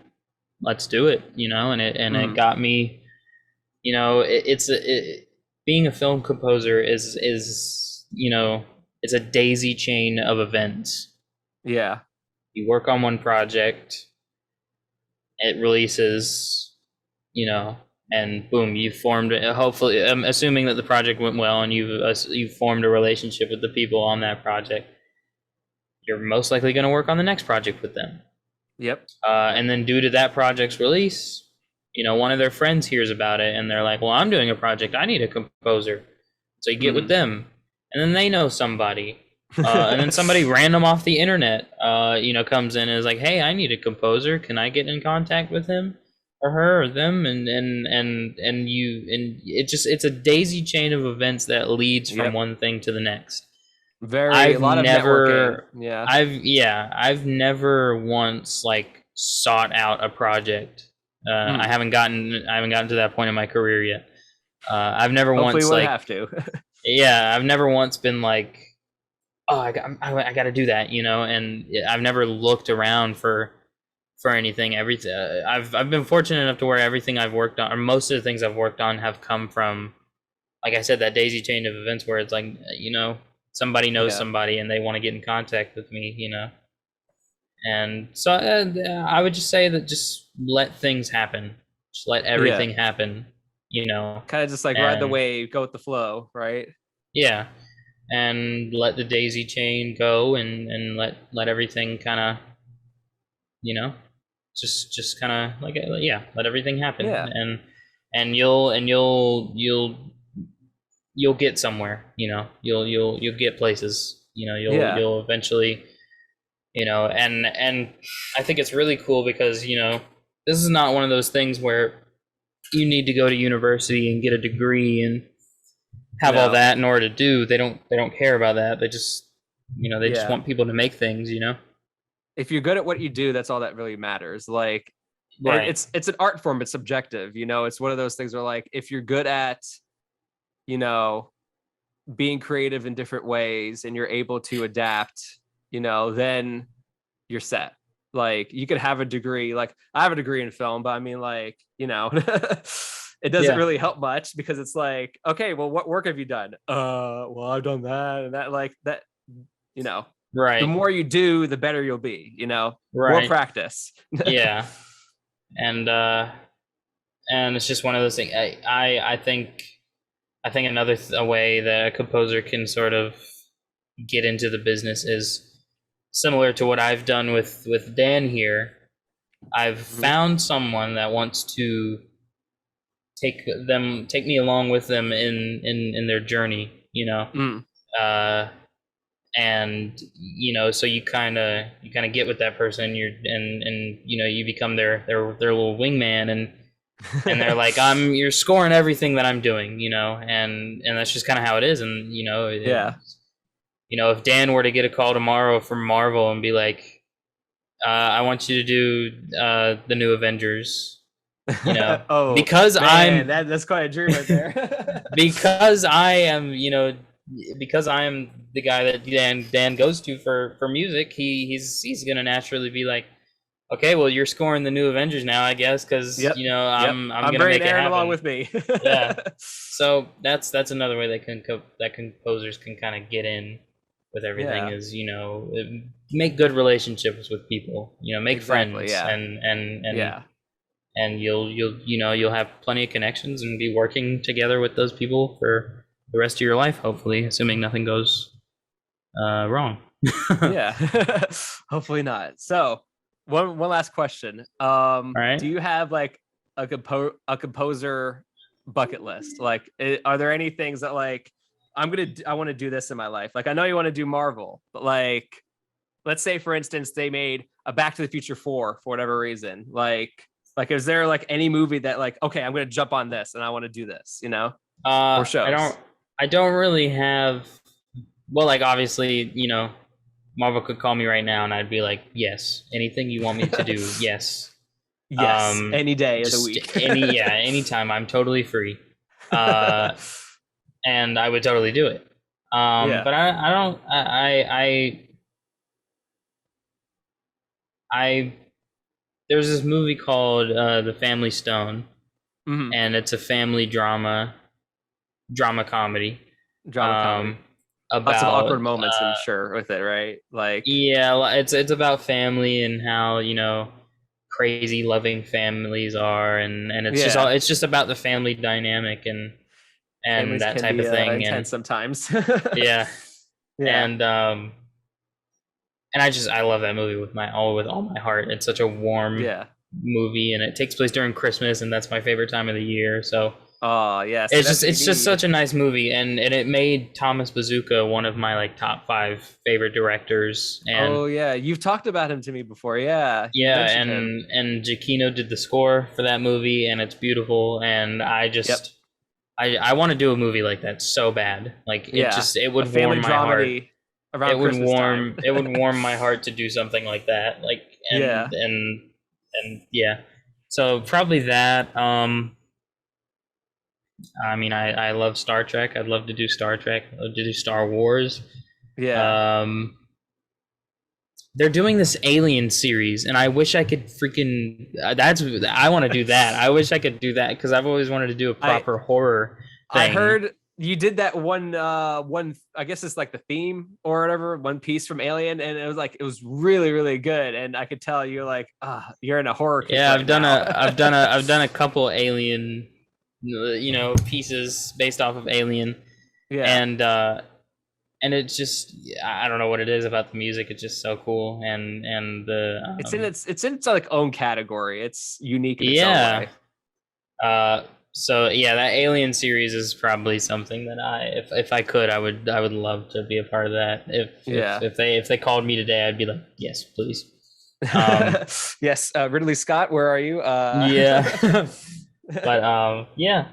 let's do it, and it got me, being a film composer is it's a daisy chain of events. yeah, You work on one project, it releases, and boom, you've formed, hopefully, I'm assuming that the project went well and you've formed a relationship with the people on that project. You're most likely going to work on the next project with them. yep. And then due to that project's release, one of their friends hears about it and they're like, well, I'm doing a project, I need a composer. So you get with them, and then they know somebody. And then somebody random off the internet, comes in and is like, hey, I need a composer. Can I get in contact with him or her or them? And it's a daisy chain of events that leads from one thing to the next. A lot of networking. Yeah. I've never once like sought out a project. I haven't gotten to that point in my career yet. I've never Hopefully once we'll like have to. yeah, I've never once been like, oh, I got to do that, and I've never looked around for anything. I've been fortunate enough to where everything I've worked on, or most of the things I've worked on, have come from, like I said, that daisy chain of events where it's like, somebody knows somebody and they want to get in contact with me, and so I would just say that just let things happen, just let everything happen, kind of just like ride the wave, go with the flow, right? Yeah. And let the daisy chain go, and let everything kind of, just kind of like, let everything happen. And you'll get somewhere, you'll get places, you'll eventually, and I think it's really cool because, this is not one of those things where you need to go to university and get a degree and have all that in order to do. They don't care about that. They just, just want people to make things, If you're good at what you do, that's all that really matters. Like, right. It's an art form. It's subjective. It's one of those things where, like, if you're good at, being creative in different ways and you're able to adapt, then you're set. Like, you could have a degree. Like, I have a degree in film, but I mean, like, it doesn't really help much because it's like, okay, well, what work have you done? Well, I've done that and that, like that, right. The more you do, the better you'll be, right. More practice. Yeah. And it's just one of those things. I think another a way that a composer can sort of get into the business is similar to what I've done with Dan here. I've found someone that wants to take me along with them in their journey, and so you kind of get with that person, and you become their little wingman, and they're like, you're scoring everything that I'm doing, and that's just kind of how it is. And if Dan were to get a call tomorrow from Marvel and be like, I want you to do the new Avengers, because man, that's quite a dream right there. because I am the guy that Dan goes to for music, he's gonna naturally be like, Okay, well, you're scoring the new Avengers now, I guess, because Yep. you know Yep. I'm I'm gonna make bringing it Aaron along happen. with me. Yeah. So that's another way that composers can kind of get in with everything Yeah. is, make good relationships with people, make Exactly. friends, Yeah. Yeah. and you'll have plenty of connections and be working together with those people for the rest of your life, hopefully, assuming nothing goes wrong. Yeah. Hopefully not. So one last question. All right. Do you have like a composer bucket list? Like, are there any things that like I want to do this in my life? Like, I know you want to do Marvel, but like, let's say for instance they made a Back to the Future 4 for whatever reason. Like, is there like any movie that like, okay, I'm gonna jump on this and I want to do this, or I shows? don't really have. Well, like obviously, Marvel could call me right now and I'd be like, yes, anything you want me to do, yes. Yes, any day of the Just week. anytime. I'm totally free. And I would totally do it. Yeah. But I don't I there's this movie called The Family Stone, Mhm. and it's a family drama comedy. Drama comedy. Um Lots of awkward about moments, I'm sure, with it, right? Like, yeah, it's about family and how, crazy loving families are, and yeah, it's just about the family dynamic and families that can type be of thing. And intense sometimes. yeah, Yeah, and I love that movie with all my heart. It's such a warm yeah. movie, and it takes place during Christmas, and that's my favorite time of the year. So Oh, yeah. See, that's what you it's just need. such a nice movie, and it made Thomas Bazooka one of my like top 5 favorite directors. And Oh, yeah. You've talked about him to me before. Yeah, you yeah, mentioned him. and Giacchino did the score for that movie, and it's beautiful. And Yep. I want to do a movie like that so bad. Like Yeah, it a would warm family my heart. dramedy around Christmas time. It would warm my heart to do something like that. Like Yeah, and yeah. So probably that. I mean, I love Star Trek. I'd love to do Star Trek. I'd love to do Star Wars. yeah. Um, they're doing this Alien series, and I wish I could freaking. I want to do that. I wish I could do that because I've always wanted to do a I proper horror I thing. heard you did that one I guess it's like the theme or whatever, one piece from Alien, and it was really, really good. And I could tell you're like, you're in a horror kick Yeah, right now. I've done a couple Alien, pieces based off of Alien, Yeah. and it's just I don't know what it is about the music. It's just so cool, and the It's in its like own category. It's unique in its own yeah. way. So yeah, that Alien series is probably something that if I could, I would love to be a part of that. Yeah. If they called me today, I'd be like, yes, please. Yes, Ridley Scott, where are you? Yeah. But yeah.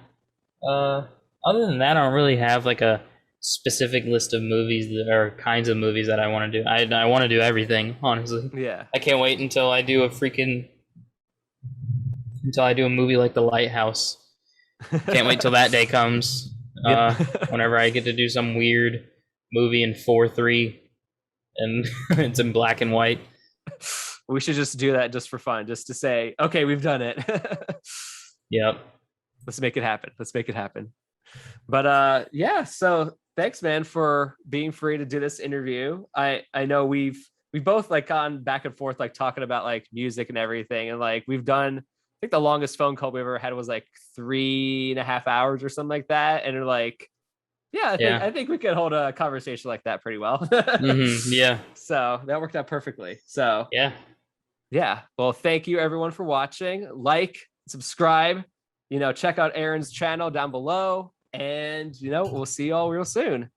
Other than that, I don't really have like a specific list of movies that are kinds of movies that I want to do. I want to do everything, honestly. Yeah. I can't wait until I do a movie like The Lighthouse. Can't wait till that day comes. Yep. Whenever I get to do some weird movie in 4:3 and it's in black and white. We should just do that just for fun, just to say, okay, we've done it. Yep. Let's make it happen. Let's make it happen. But yeah, so thanks, man, for being free to do this interview. I know we've both like gone back and forth, like talking about like music and everything, and like we've done. I think the longest phone call we ever had was like 3.5 hours or something like that, and we're like, yeah, I think we could hold a conversation like that pretty well. Yeah. So that worked out perfectly. So Yeah. yeah, well, thank you everyone for watching. Like, subscribe, check out Aaron's channel down below, and we'll see you all real soon.